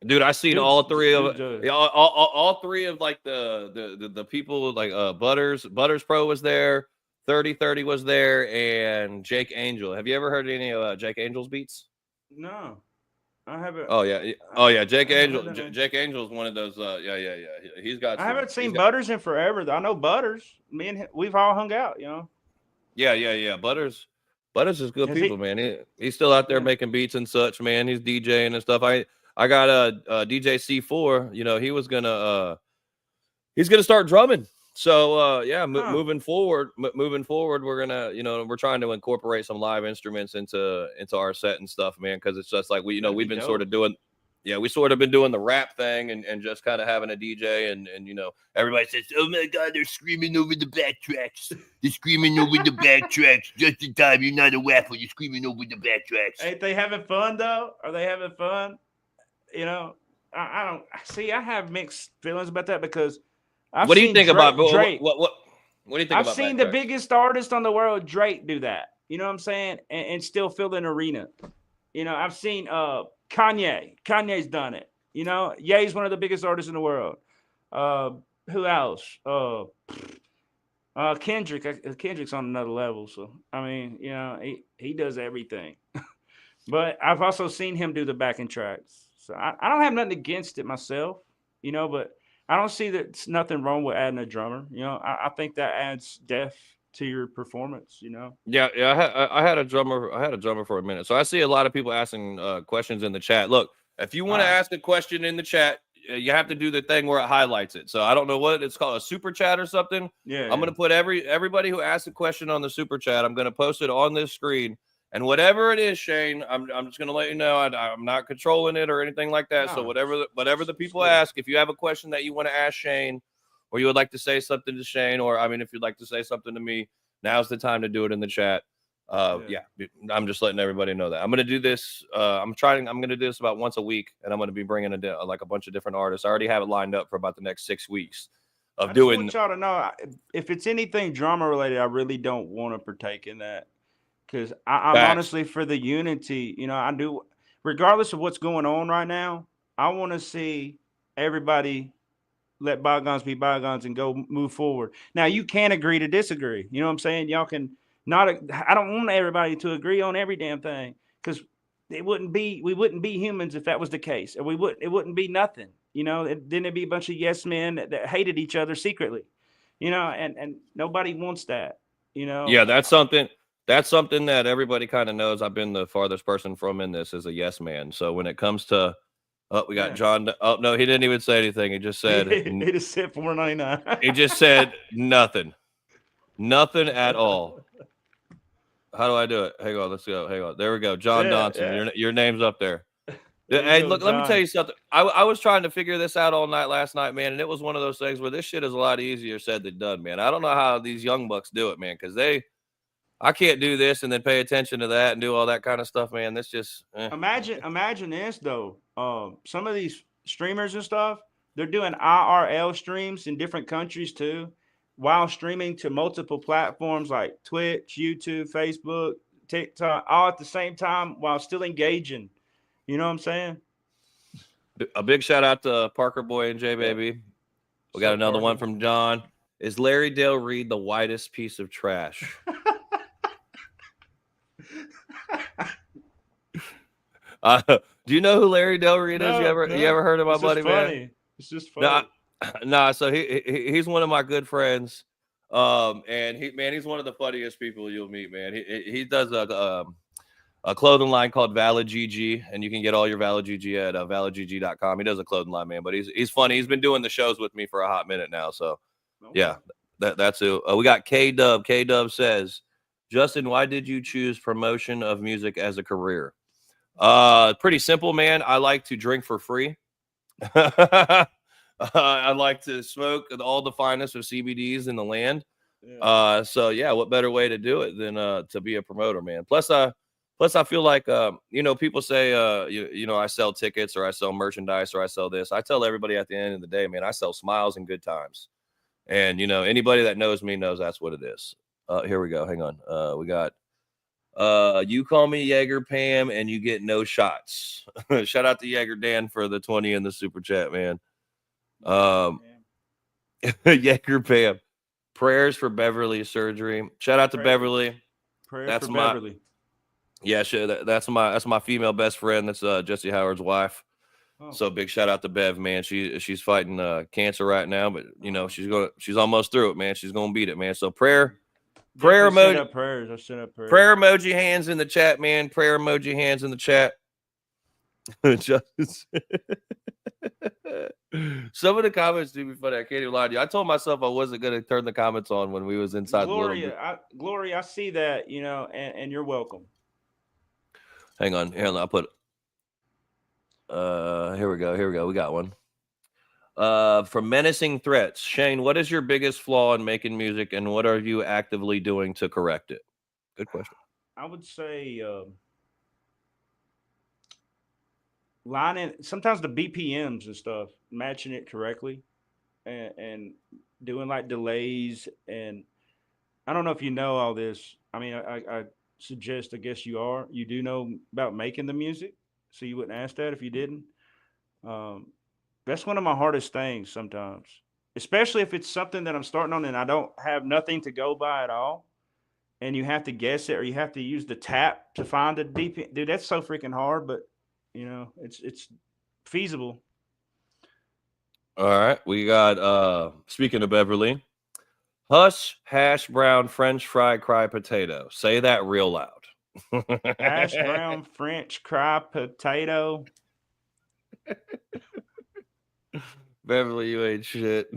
Dude, I seen Dude's all three of dude's yeah, all three of like the people like Butters Pro was there, 3030 was there, and Jake Angel. Have you ever heard any of Jake Angel's beats? no, I haven't. Oh yeah, I, oh yeah. I haven't heard that name. Jake Angel is one of those. Yeah. He's got I some. haven't He's seen got Butters in forever, though. I know Butters. Me and him, we've all hung out. yeah. Butters is good Has people, he? man. He's still out there Yeah. making beats and such, man. He's DJing and stuff. I got a DJ C4. He's gonna start drumming. So yeah, Huh. moving forward, we're gonna we're trying to incorporate some live instruments into our set and stuff, man, because it's just like That'd we've be been sort dope. of doing. Yeah, we sort of been doing the rap thing and just kind of having a DJ and everybody says, "Oh my God, they're screaming over the backtracks. They're screaming over the backtracks. Just in time, you're not a rapper. You're screaming over the backtracks." Ain't they having fun though? Are they having fun? You know, I don't see. I have mixed feelings about that because I've What do you seen think about Drake. what Drake. what what, what do you think I've about seen the backtracks? biggest artist on the world, Drake, do that. You know what I'm saying? And still fill an arena. I've seen Kanye. Kanye's done it. Ye's one of the biggest artists in the world. Uh, who else? Kendrick. Kendrick's on another level. So I mean, he does everything. But I've also seen him do the backing tracks. So I don't have nothing against it myself, but I don't see that it's nothing wrong with adding a drummer. I think that adds depth to your performance. Yeah. I had a drummer for a minute. So I see a lot of people asking questions in the chat. Look, if you want to All right. ask a question in the chat, you have to do the thing where it highlights it. So I don't know what it's called, a super chat or something. Yeah, I'm yeah. gonna put everybody who asked a question on the super chat. I'm gonna post it on this screen. And whatever it is, Shane, I'm just gonna let you know I'm not controlling it or anything like that. So No, whatever the it's people good. ask, if you have a question that you want to ask Shane, or you would like to say something to Shane, or I mean, if you'd like to say something to me, now's the time to do it in the chat. Yeah. I'm just letting everybody know that I'm gonna do this. I'm gonna do this about once a week, and I'm gonna be bringing like a bunch of different artists. I already have it lined up for about the next 6 weeks of I just doing. want y'all to know if it's anything drama related, I really don't want to partake in that because I'm Facts. honestly for the unity. I do, regardless of what's going on right now. I want to see everybody let bygones be bygones and go move forward. Now you can agree to disagree. You know what I'm saying? Y'all can not. I don't want everybody to agree on every damn thing because we wouldn't be humans if that was the case, and it wouldn't be nothing. Then it'd be a bunch of yes men that hated each other secretly. And nobody wants that. You know, Yeah, that's something that everybody kind of knows. I've been the farthest person from in this as a yes man. So when it comes to, oh, we got yeah. John. Oh no, he didn't even say anything. He just said He just said he $4.99. just said nothing, nothing at all. How do I do it? Hang on, let's go. Hang on, there we go. John Yeah, Donson, yeah. your name's up there. There you Hey, go, look, let me tell John. you something. I was trying to figure this out all night last night, man, and it was one of those things where this shit is a lot easier said than done, man. I don't know how these young bucks do it, man, because I can't do this and then pay attention to that and do all that kind of stuff, man. That's just Imagine this though. Some of these streamers and stuff, they're doing IRL streams in different countries too, while streaming to multiple platforms like Twitch, YouTube, Facebook, TikTok, all at the same time while still engaging. You know what I'm saying? a big shout out to Parker Boy and J Baby. We What's got up, another one Parker? from John. Is Larry Dale Reed the whitest piece of trash? Do you know who Larry Del Reed is? You ever heard of my It's buddy, just funny. man? It's just funny. Nah. So he's one of my good friends. And he's one of the funniest people you'll meet, man. He does a clothing line called Valid GG, and you can get all your Valid GG at validgg.com. He does a clothing line, man, but he's funny. He's been doing the shows with me for a hot minute now. So yeah, that's who. We got K Dub. K Dub says, Justin, why did you choose promotion of music as a career? Pretty simple, man. I like to drink for free. I like to smoke all the finest of CBDs in the land. Yeah. So yeah, what better way to do it than to be a promoter, man? Plus I feel like people say I sell tickets or I sell merchandise or I sell this. I tell everybody at the end of the day, man, I sell smiles and good times. And anybody that knows me knows that's what it is. Here we go. Hang on. We got you call me Jaeger Pam and you get no shots. Shout out to Jaeger Dan for the 20 in the super chat, man. Jaeger Pam. Prayers for Beverly surgery. Shout out to Beverly. Prayers for Beverly. Yeah, sure. That's my female best friend. That's Jesse Howard's wife. Oh. So big shout out to Bev, man. She's fighting cancer right now, but she's almost through it, man. She's gonna beat it, man. So prayer emoji. Up prayers. I sent up prayers. Prayer emoji hands in the chat, man. Prayer emoji hands in the chat. Some of the comments do be funny. I can't even lie to you. I told myself I wasn't going to turn the comments on when we was inside. Gloria, I see that, and you're welcome. Hang on. Here, I'll put. Here we go. We got one. From Menacing Threats, Shane, what is your biggest flaw in making music, and what are you actively doing to correct it? Good question. I would say lining sometimes the BPMs and stuff, matching it correctly, and doing like delays. And I don't know if you know all this. I mean, I suggest, I guess you do know about making the music, so you wouldn't ask that if you didn't. That's one of my hardest things sometimes, especially if it's something that I'm starting on and I don't have nothing to go by at all. And you have to guess it, or you have to use the tap to find a DP. Dude, that's so freaking hard, but it's feasible. All right. We got speaking of Beverly, hush, hash brown, French fry, cry potato. Say that real loud. Hash brown, French cry potato. Beverly, you ain't shit.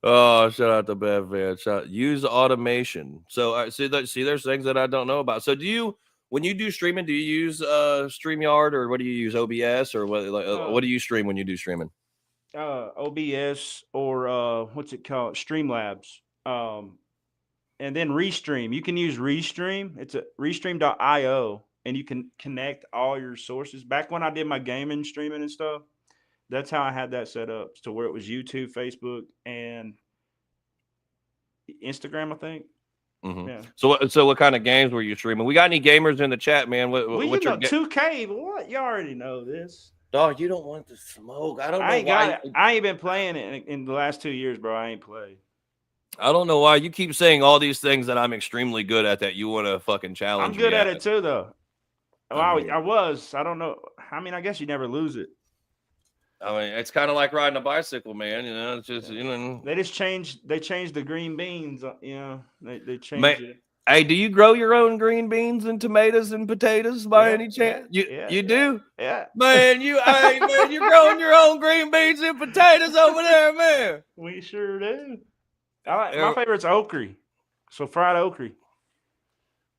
Oh, shout out to Bev, man. Use automation. So see, there's things that I don't know about. So when you do streaming, do you use StreamYard, or what do you use, OBS, or what do you stream when you do streaming? OBS or what's it called? Streamlabs. And then Restream. You can use Restream. It's a restream.io, and you can connect all your sources. Back when I did my gaming streaming and stuff, that's how I had that set up, to where it was YouTube, Facebook, and Instagram, I think. Mm-hmm. Yeah. So what kind of games were you streaming? We got any gamers in the chat, man? What's your 2K? What? You already know this. Dog, you don't want to smoke. I don't know why. I ain't been playing it in the last 2 years, bro. I ain't played. I don't know why you keep saying all these things that I'm extremely good at that you want to fucking challenge. I'm good at it too, though. I was. I don't know. I mean, I guess you never lose it. I mean, it's kind of like riding a bicycle, man. It's just They just changed. They changed the green beans. They changed it. Hey, do you grow your own green beans and tomatoes and potatoes by any chance? You do? Yeah. Man, you're growing your own green beans and potatoes over there, man. We sure do. My favorite's okra. So fried okra.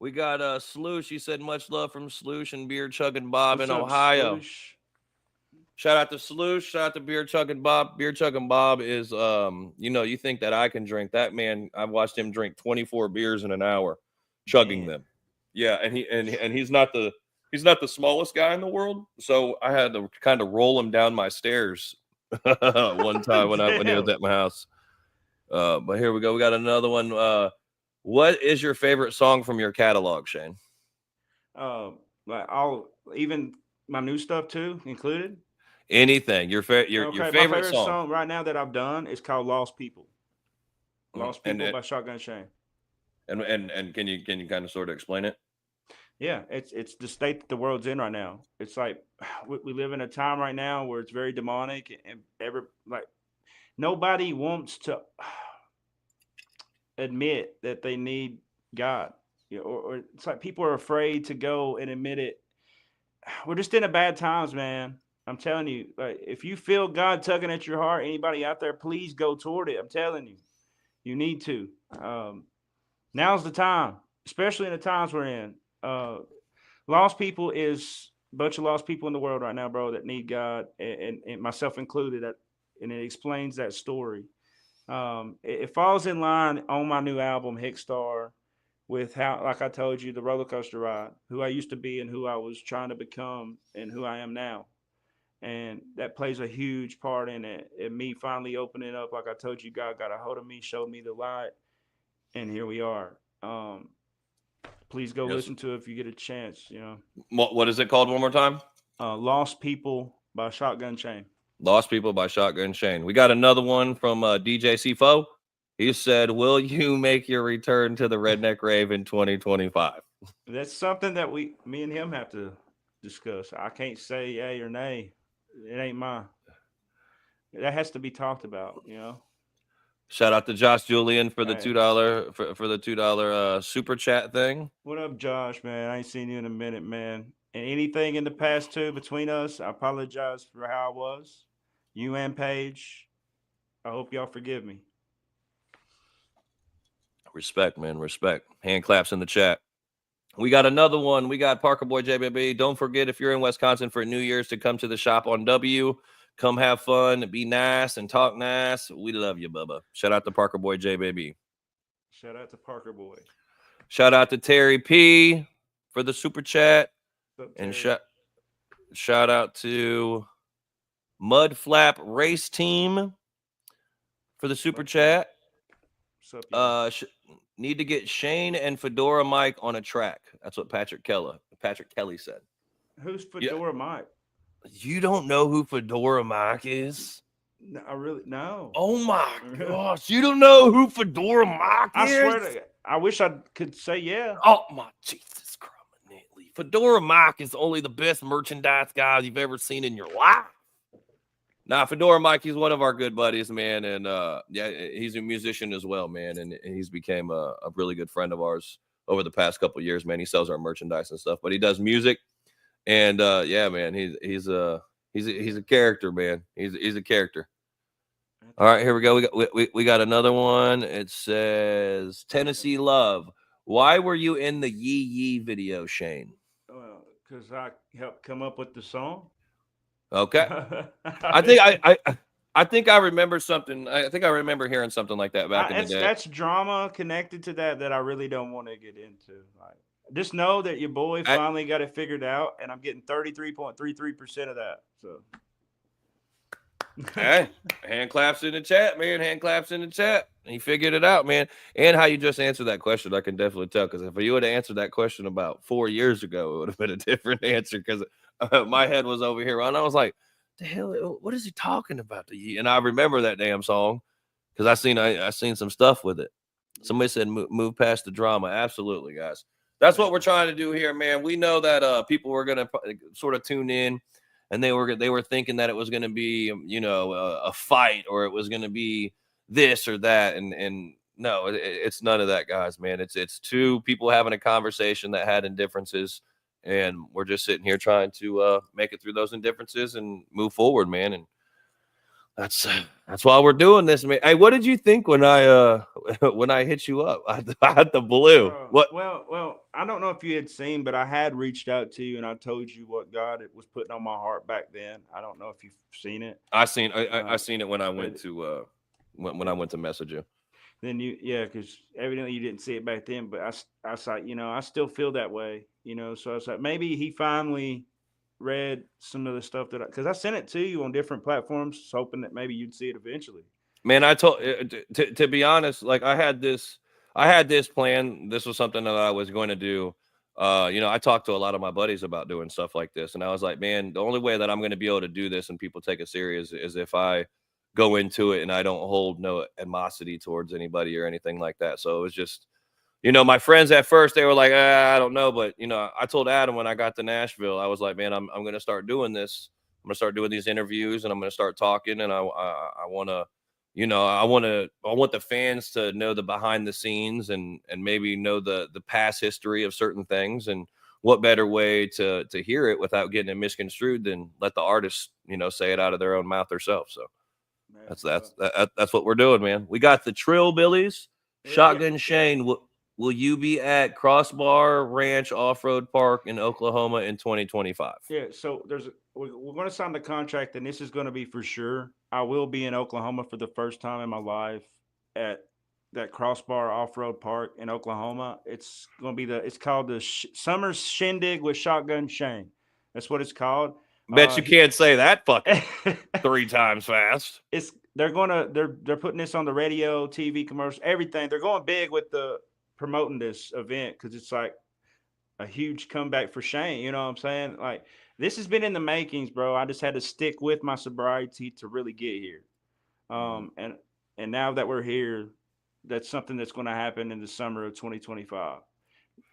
We got Sloosh. He said much love from Sloosh and Beer Chugging Bob What's in up, Ohio. Sloosh? Shout out to Sloosh. Shout out to Beer Chugging Bob. Beer Chugging Bob is you think that I can drink. That man, I've watched him drink 24 beers in an hour, chugging Man. them. Yeah, and he's not the smallest guy in the world. So I had to kind of roll him down my stairs one time when he was Damn. at my house. But here we go. We got another one. What is your favorite song from your catalog, Shane? Like even my new stuff too included. Anything. Your Okay, your my favorite song. right now that I've done is called "Lost People." "Lost And People" by Shotgun Shane. and can you kind of sort of explain it? Yeah, it's the state that the world's in right now. It's like we live in a time right now where it's very demonic, and nobody wants to admit that they need God. Or it's like people are afraid to go and admit it. We're just in a bad times, man. I'm telling you, like if you feel God tugging at your heart, anybody out there, please go toward it. I'm telling you, you need to. Now's the time, especially in the times we're in. Lost people is a bunch of lost people in the world right now, bro, that need God, and myself included. And it explains that story. It falls in line on my new album, Hickstar, with how, like I told you, the roller coaster ride, who I used to be and who I was trying to become and who I am now. And that plays a huge part in it. And me finally opening up, like I told you, God got a hold of me, showed me the light, and here we are. Please go listen to it if you get a chance. What is it called one more time? Lost People by Shotgun Shane. Lost People by Shotgun Shane. We got another one from DJ C4. He said, "Will you make your return to the Redneck Rave in 2025?" That's something that me and him have to discuss. I can't say yay or nay. It ain't mine. That has to be talked about. Shout out to Josh Julian for the $2 for the $2 super chat thing. What up, Josh? Man, I ain't seen you in a minute, man. And anything in the past two between us, I apologize for how I was. You and Paige, I hope y'all forgive me. Respect, man. Respect. Hand claps in the chat. We got another one. We got Parker Boy JBB. Don't forget, if you're in Wisconsin for New Year's, to come to the shop on W. Come have fun, be nice, and talk nice. We love you, Bubba. Shout out to Parker Boy JBB. Shout out to Parker Boy. Shout out to Terry P for the super chat. Up, and shout out to Mud Flap Race Team for the super chat. Need to get Shane and Fedora Mike on a track. That's what Patrick Kelly said. Who's Fedora Mike? You don't know who Fedora Mike is? No, I really no. Oh my gosh, you don't know who Fedora Mike is? I swear I wish I could say yeah. Oh my Jesus Christ. Fedora Mike is only the best merchandise guy you've ever seen in your life. Nah, Fedora Mike, he's one of our good buddies, man. And he's a musician as well, man. And he's became a really good friend of ours over the past couple of years, man. He sells our merchandise and stuff, but he does music. And man, he's a character, man. He's a character. All right, here we go. We got another one. It says Tennessee Love. Why were you in the Yee Yee video, Shane? Because I helped come up with the song. Okay. I think I remember something. I think I remember hearing something like that back in the day. That's drama connected to that I really don't want to get into. Like, just know that your boy finally got it figured out, and I'm getting 33.33% of that. So, hey, hand claps in the chat, man. Hand claps in the chat. He figured it out, man. And how you just answered that question, I can definitely tell. Because if you would have answered that question about 4 years ago, it would have been a different answer. Because my head was over here, and I was like, "The hell? What is he talking about?" And I remember that damn song because I seen some stuff with it. Somebody said, "Move past the drama." Absolutely, guys. That's what we're trying to do here, man. We know that people were gonna sort of tune in, and they were thinking that it was gonna be, a fight, or it was gonna be this or that, and no, it's none of that, guys, man. It's two people having a conversation that had indifferences, and we're just sitting here trying to make it through those indifferences and move forward, man. And That's why we're doing this, man. Hey, what did you think when I when I hit you up? I had the blue. What? Well, I don't know if you had seen, but I had reached out to you and I told you what God was putting on my heart back then. I don't know if you've seen it. I seen it when I went But to when I went to message you. then because evidently you didn't see it back then, but I was like, I still feel that way, so I was like, maybe he finally read some of the stuff because I sent it to you on different platforms, hoping that maybe you'd see it eventually. Man, I told to be honest, like I had this plan. This was something that I was going to do. I talked to a lot of my buddies about doing stuff like this, and I was like, man, the only way that I'm going to be able to do this and people take it serious is if I go into it and I don't hold no animosity towards anybody or anything like that. So it was just, my friends at first, they were like, I don't know. But, I told Adam when I got to Nashville, I was like, man, I'm going to start doing this. I'm going to start doing these interviews and I'm going to start talking. And I want to, I want the fans to know the behind the scenes and maybe know the past history of certain things. And what better way to hear it without getting it misconstrued than let the artist, say it out of their own mouth themselves. So that's what we're doing, man. We got the Trillbillies, Shotgun Shane. Will you be at Crossbar Ranch Off-Road Park in Oklahoma in 2025? Yeah, so we're going to sign the contract, and this is going to be for sure. I will be in Oklahoma for the first time in my life at that Crossbar Off-Road Park in Oklahoma. It's going to be it's called the Summer Shindig with Shotgun Shane. That's what it's called. Bet you can't say that fucking 3 times fast. They're putting this on the radio, TV commercial, everything. They're going big with the promoting this event because it's like a huge comeback for Shane. You know what I'm saying? Like, this has been in the makings, bro. I just had to stick with my sobriety to really get here. And now that we're here, that's something that's going to happen in the summer of 2025.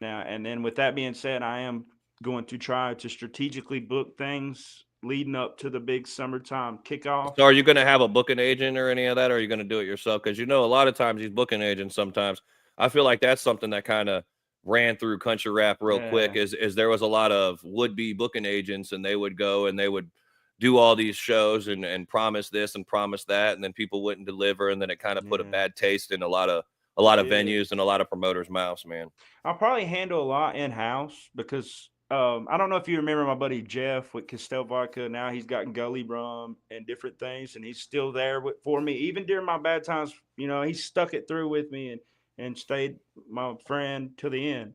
Now, and then with that being said, I am going to try to strategically book things leading up to the big summertime kickoff. So are you going to have a booking agent or any of that, or are you going to do it yourself? Because, a lot of times these booking agents, sometimes I feel like that's something that kind of ran through country rap real quick is there was a lot of would-be booking agents and they would go and they would do all these shows and promise this and promise that, and then people wouldn't deliver, and then it kind of put a bad taste in a lot of venues and a lot of promoters' mouths, man. I'll probably handle a lot in-house because I don't know if you remember my buddy Jeff with Castell Vodka. Now he's gotten Gully Rum and different things, and he's still there for me even during my bad times. He stuck it through with me and stayed my friend to the end.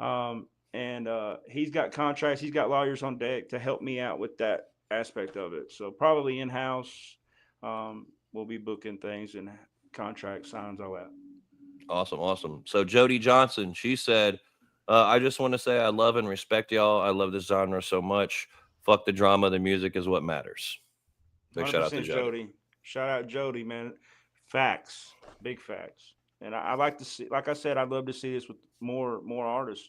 And he's got contracts, he's got lawyers on deck to help me out with that aspect of it. So probably in-house, we'll be booking things and contract signs, all that. Awesome. So Jody Johnson, she said, I just want to say I love and respect y'all. I love this genre so much. Fuck the drama. The music is what matters. Big shout out to Jody. Shout out Jody, man. Facts. Big facts. And I like to see, like I said, I'd love to see this with more artists.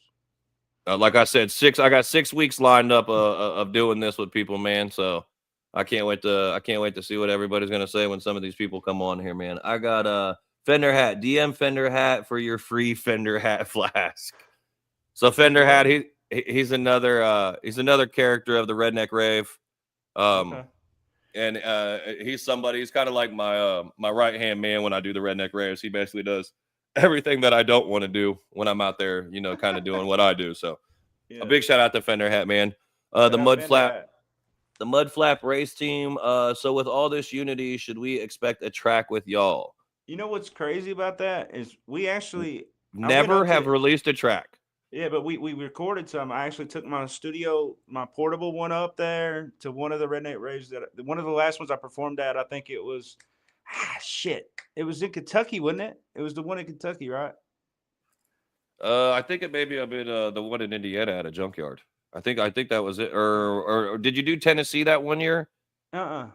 Like I said, I got 6 weeks lined up of doing this with people, man. So I can't wait to see what everybody's gonna say when some of these people come on here, man. I got Fender hat, DM Fender hat for your free Fender hat flask. So Fender hat, he's another character of the Redneck Rave. Okay. And he's kind of like my right hand man when I do the Redneck Raves. He basically does everything that I don't want to do when I'm out there, kind of doing what I do. So a big shout out to Fender hat, man. The Mud Flap race team. So with all this unity, should we expect a track with y'all? You know what's crazy about that is we actually never have released a track. Yeah, but we recorded some. I actually took my portable one up there to one of the Redneck Raves one of the last ones I performed at. I think it was it was in Kentucky, wasn't it? It was the one in Kentucky, right? I think it may be a bit the one in Indiana at a junkyard. I think that was it. Or did you do Tennessee that one year? I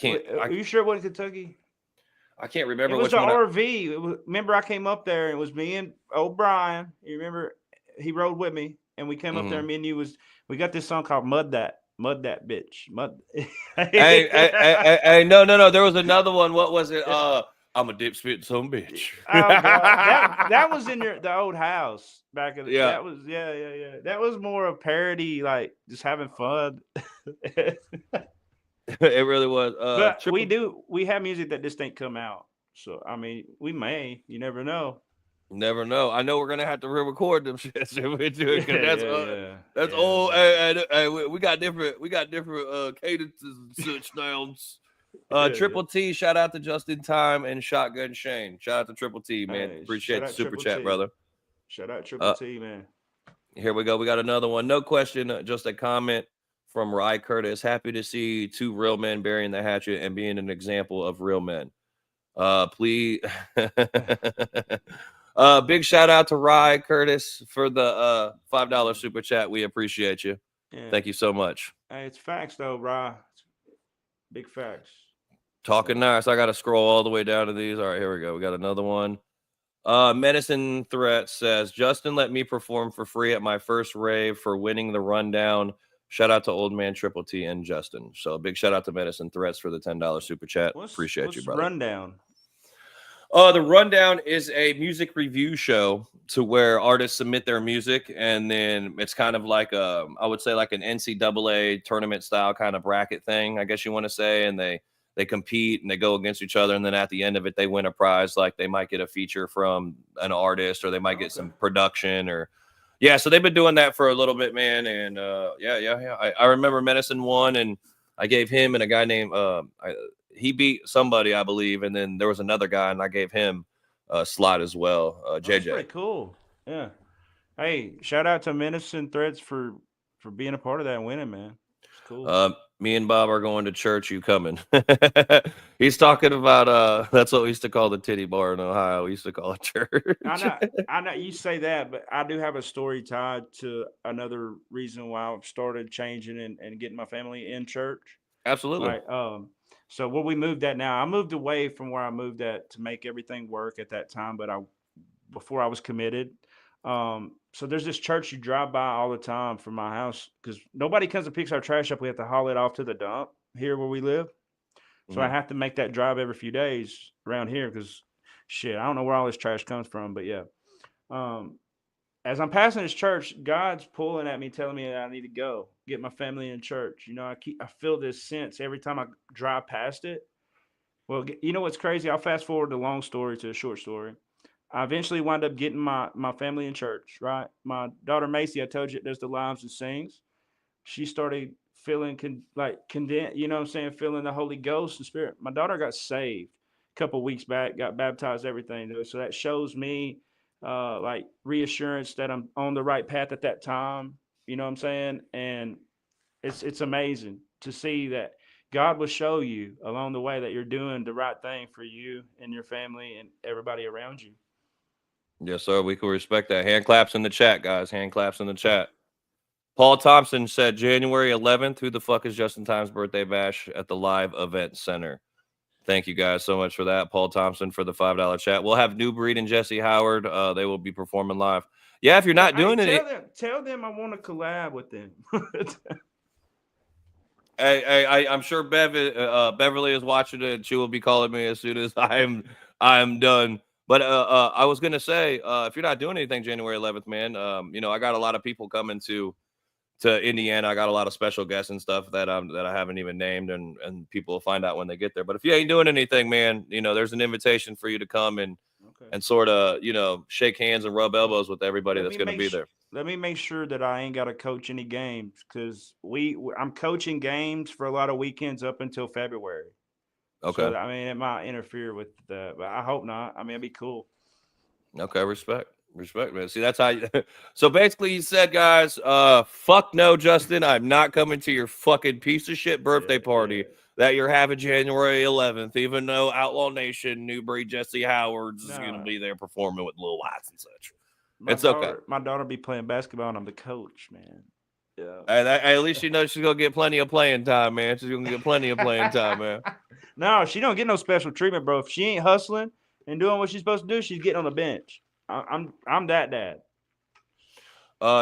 can't. Are you sure it wasn't Kentucky? I can't remember. It was an RV. Remember, I came up there and it was me and O'Brien. You remember? He rode with me, and we came up there. And me and we got this song called "Mud That Bitch." Mud. hey, no. There was another one. What was it? I'm a dip spitting some bitch. that was in the old house back in the yeah. That was That was more a parody, like just having fun. It really was. But Triple we have music that just ain't come out. So I mean, we may, you never know. Never know. I know we're gonna have to re-record them shits if we do it Yeah, because yeah, that's yeah, old. man. We got different cadences and such sounds. Yeah. Triple T, shout out to Justin Time and Shotgun Shane. Shout out to Triple T, man. Hey, shout Appreciate the out super Triple chat, T. brother. Shout out Triple Uh, T, man. Here we go. We got another one. No question, just a comment from Rye Curtis. Happy to see two real men burying the hatchet and being an example of real men. Please. Big shout out to Rye Curtis for the $5 super chat. We appreciate you. Yeah. Thank you so much. Hey, it's facts though, Rye. Big facts. Talking nice. I got to scroll all the way down to these. All right, here we go. We got another one. Medicine Threat says, Justin let me perform for free at my first rave for winning the rundown. Shout out to Old Man Triple T and Justin. So a big shout out to Medicine Threats for the $10 super chat. Appreciate you, brother. Rundown? The Rundown is a music review show to where artists submit their music, and then it's kind of like I would say like an NCAA tournament style kind of bracket thing, I guess you want to say, and they compete and they go against each other, and then at the end of it they win a prize, like they might get a feature from an artist or they might get some production or so they've been doing that for a little bit, man. And I remember Medicine won, and I gave him and a guy named he beat somebody, I believe, and then there was another guy, and I gave him a slot as well. JJ. That's pretty cool. Yeah. Hey, shout out to Medicine Threads for being a part of that and winning, man. It's cool. Me and Bob are going to church. You coming? He's talking about that's what we used to call the titty bar in Ohio. We used to call it church. I know you say that, but I do have a story tied to another reason why I've started changing and getting my family in church. Absolutely. Right. So where we moved at now, I moved away from where I moved at to make everything work at that time, but before I was committed. So there's this church you drive by all the time from my house because nobody comes and picks our trash up. We have to haul it off to the dump here where we live. So I have to make that drive every few days around here because shit, I don't know where all this trash comes from, but yeah. As I'm passing this church, God's pulling at me, telling me that I need to go get my family in church. You know, I feel this sense every time I drive past it. Well, you know what's crazy? I'll fast forward the long story to a short story. I eventually wound up getting my family in church, right? My daughter Macy, I told you, does the lives and sings. She started feeling condemned, you know what I'm saying? Feeling the Holy Ghost and Spirit. My daughter got saved a couple weeks back, got baptized, everything. So that shows me like reassurance that I'm on the right path at that time. You know what I'm saying? And it's amazing to see that God will show you along the way that you're doing the right thing for you and your family and everybody around you. Yes, sir. We can respect that. Hand claps in the chat, guys. Hand claps in the chat. Paul Thompson said January 11th. Who the fuck is Justin Time's birthday bash at the Live Event Center? Thank you guys so much for that. Paul Thompson for the $5 chat. We'll have New Breed and Jesse Howard. They will be performing live. Yeah, if you're not doing it, tell them I want to collab with them. I'm sure Beverly is watching it. She will be calling me as soon as I'm done. But I was gonna say, if you're not doing anything January 11th, man, I got a lot of people coming to Indiana. I got a lot of special guests and stuff that I haven't even named, and people will find out when they get there. But if you ain't doing anything, man, there's an invitation for you to come and sort of shake hands and rub elbows with everybody that's going to be there. Let me make sure that I ain't got to coach any games because I'm coaching games for a lot of weekends up until February. Okay. So, I mean, it might interfere with but I hope not. I mean, it'd be cool. Okay, respect, man. See, that's how so basically you said, guys, fuck no, Justin, I'm not coming to your fucking piece of shit birthday party that you're having January 11th, even though Outlaw Nation, New Breed, Jesse Howard's is going to be there performing with Lil Watts and such. Okay. My daughter be playing basketball and I'm the coach, man. Yeah. And at least she knows she's going to get plenty of playing time, man. She's going to get plenty of playing time, man. No, she don't get no special treatment, bro. If she ain't hustling and doing what she's supposed to do, she's getting on the bench. I'm that dad.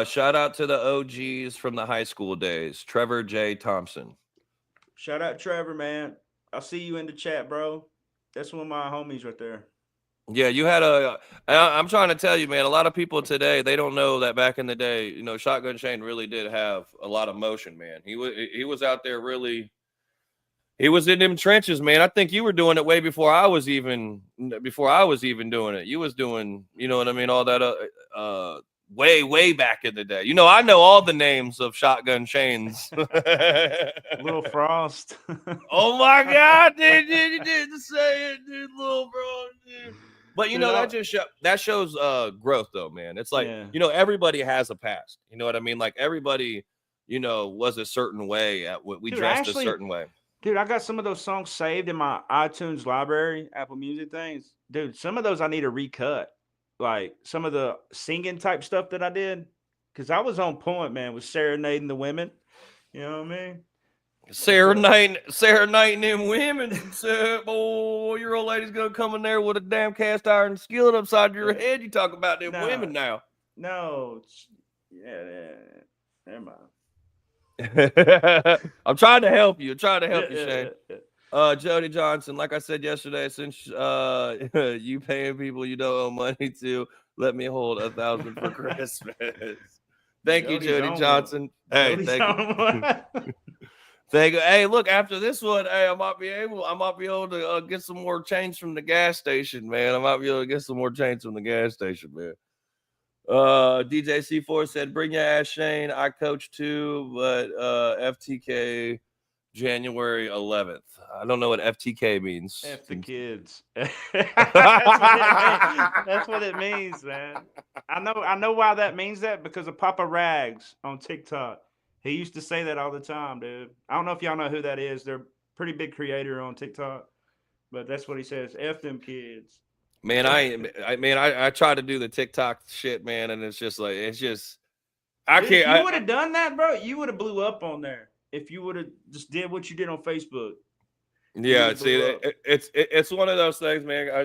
Shout out to the OGs from the high school days. Trevor J. Thompson. Shout out Trevor, man. I'll see you in the chat, bro. That's one of my homies right there. Yeah, you had I'm trying to tell you, man, a lot of people today, they don't know that back in the day, Shotgun Shane really did have a lot of motion, man. He was out there really, He was in them trenches, man. I think you were doing it way before I was even doing it. You was doing, you know what I mean, all that way back in the day. You know, I know all the names of Shotgun Shane's. Lil Frost. Oh my God, dude, you didn't say it, dude, little bro, dude. But you Dude, know, that shows growth though, man. It's like, yeah. you know, everybody has a past. You know what I mean? Like everybody, you know, was a certain way at what we Dude, dressed a actually, certain way. dude, I got some of those songs saved in my iTunes library, Apple Music things. Dude, some of those I need to recut. Like some of the singing type stuff that I did. Cause I was on point, man, with serenading the women. You know what I mean? So Serenading them women. So, boy, your old lady's gonna come in there with a damn cast iron skillet upside your head. You talk about them no, women now. no, yeah, never mind. I'm trying to help you. I'm trying to help Yeah, you, Shane. yeah. Jody Johnson, like I said yesterday, since you paying people you don't owe money to, let me hold 1,000 for Christmas. Thank you, Jody's Jody on one. Johnson. Hey, Jody's thank you. on one. Thank you. Hey, look, after this one, hey, I might be able to get some more change from the gas station, man. I might be able to get some more change from the gas station, man. DJ C4 said, bring your ass, Shane. I coach too, but FTK January 11th. I don't know what FTK means. F the kids. That's what it means, man. I know why that means that, because of Papa Rags on TikTok. He used to say that all the time, dude. I don't know if y'all know who that is. They're a pretty big creator on TikTok, but that's what he says. F them kids. Man, I try to do the TikTok shit, man, and it's just like I Dude, can't. if you would have done that, bro, you would have blew up on there. If you would have just did what you did on Facebook. Yeah, see, it's one of those things, man. I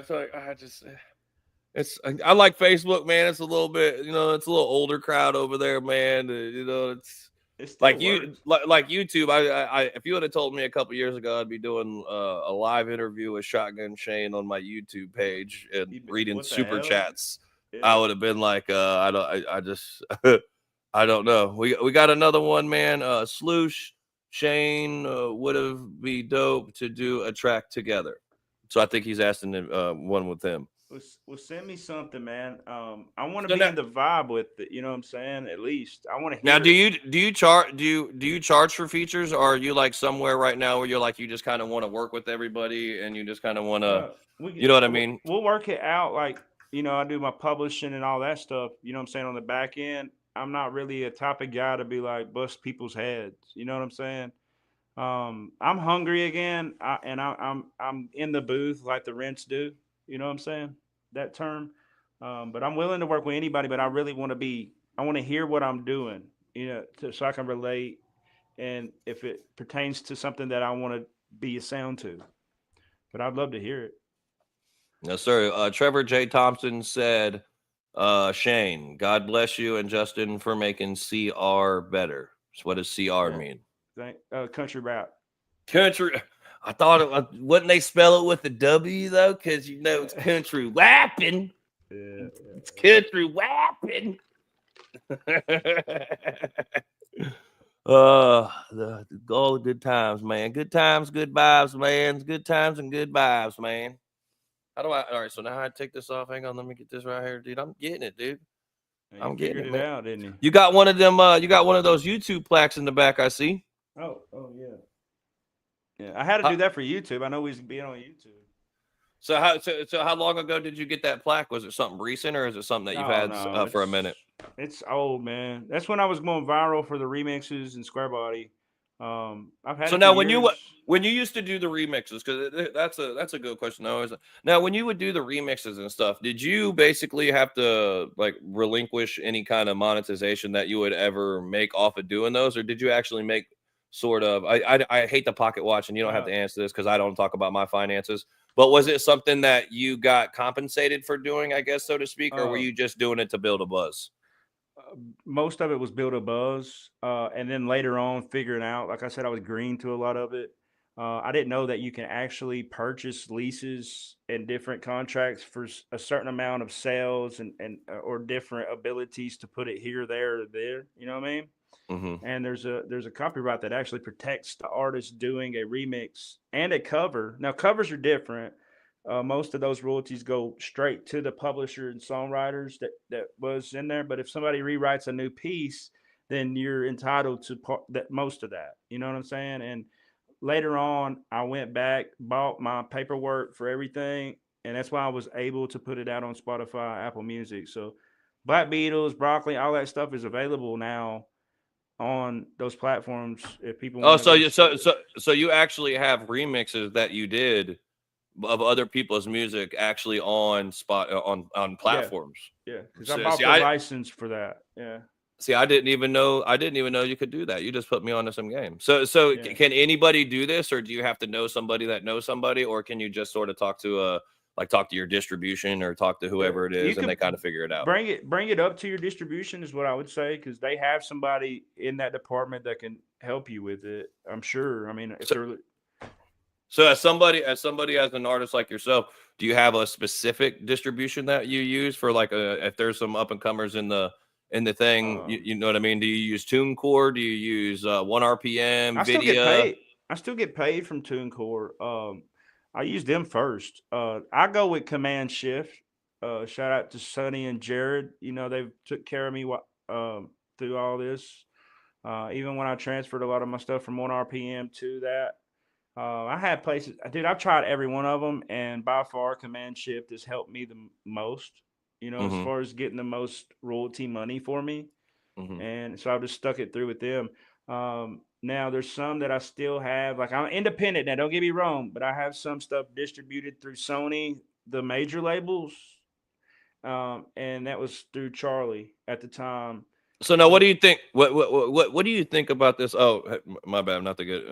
like Facebook, man. It's a little bit, you know, it's a little older crowd over there, man. You know, It still like works. like YouTube. I if you would have told me a couple years ago, I'd be doing a live interview with Shotgun Shane on my YouTube page and reading What the super hell? chats. Yeah. I would have been like, I just I don't know. We got another one, man. Sloosh Shane would have be dope to do a track together. So I think he's asking one with him. Well, send me something, man. I want to So be now, in the vibe with it. You know what I'm saying? At least I want to now hear it. do you charge for features, or are you like somewhere right now where you're like you just kind of want to work with everybody and you just kind of want to, you know what I mean? We'll work it out. Like, you know, I do my publishing and all that stuff. You know what I'm saying? On the back end, I'm not really a type of guy to be like bust people's heads. You know what I'm saying? I'm hungry again, I'm in the booth like the rents do. You know what I'm saying? That term. But I'm willing to work with anybody. But I really want to be. I want to hear what I'm doing. You know, so I can relate, and if it pertains to something that I want to be a sound to. But I'd love to hear it. No, sir. Trevor J. Thompson said, Shane, God bless you and Justin for making CR better. So what does CR Yeah. mean? Country rap. Country. I thought wouldn't they spell it with a W though? Because you know it's country wapping. Yeah. It's country wapping. All the good times, man. Good times, good vibes, man. Good times and good vibes, man. How do I? All right, so now I take this off. Hang on, let me get this right here, dude. I'm getting it, dude. I'm getting figured it, it man. out, didn't you? You got one of them. You got one of those YouTube plaques in the back. I see. Oh yeah. Yeah, I had to do that for YouTube. I know he's being on YouTube. So how long ago did you get that plaque? Was it something recent or is it something that you've had for a minute? It's old, man. That's when I was going viral for the remixes and Square Body. I've had So it for now years. when you used to do the remixes, because that's a good question. Now when you would do the remixes and stuff, did you basically have to like relinquish any kind of monetization that you would ever make off of doing those, or did you actually make sort of? I hate the pocket watch, and you don't have to answer this because I don't talk about my finances. But was it something that you got compensated for doing, I guess, so to speak, or were you just doing it to build a buzz? Most of it was build a buzz, and then later on figuring out. Like I said, I was green to a lot of it. I didn't know that you can actually purchase leases and different contracts for a certain amount of sales and or different abilities to put it here, there, or there. You know what I mean? Mm-hmm. And there's a copyright that actually protects the artist doing a remix and a cover. Now covers are different. Most of those royalties go straight to the publisher and songwriters that was in there. But if somebody rewrites a new piece, then you're entitled to that most of that. You know what I'm saying? And later on, I went back, bought my paperwork for everything, and that's why I was able to put it out on Spotify, Apple Music. So Black Beatles, Broccoli, all that stuff is available now on those platforms if people Oh, want to so go you discover so it. so so you actually have remixes that you did of other people's music actually on on Yeah, platforms. yeah, because I So, bought the license for that. Yeah, I didn't even know you could do that. You just put me onto some game. yeah. Can anybody do this, or do you have to know somebody that knows somebody, or can you just sort of talk to your distribution or talk to Yeah, whoever it you is and they could kind of figure it out? bring it up to your distribution is what I would say because they have somebody in that department that can help you with it. I'm sure. I mean, if So, they're so as an artist like yourself, do you have a specific distribution that you use for if there's some up and comers in the thing, um, you know what I mean? Do you use TuneCore? Do you use 1 RPM, I still get Vydia? paid. I still get paid from TuneCore. I use them first. I go with Command Shift. Shout out to Sonny and Jared. You know they've took care of me through all this. Even when I transferred a lot of my stuff from 1 RPM to that, I had places. Dude, I've tried every one of them, and by far, Command Shift has helped me the most. You know, as Hmm. far as getting the most royalty money for me, Hmm. and so I've just stuck it through with them. Now there's some that I still have, like I'm independent now. Don't get me wrong, but I have some stuff distributed through Sony, the major labels, and that was through Charlie at the time. So now, what But do you think? What do you think about this? Oh, my bad, not to get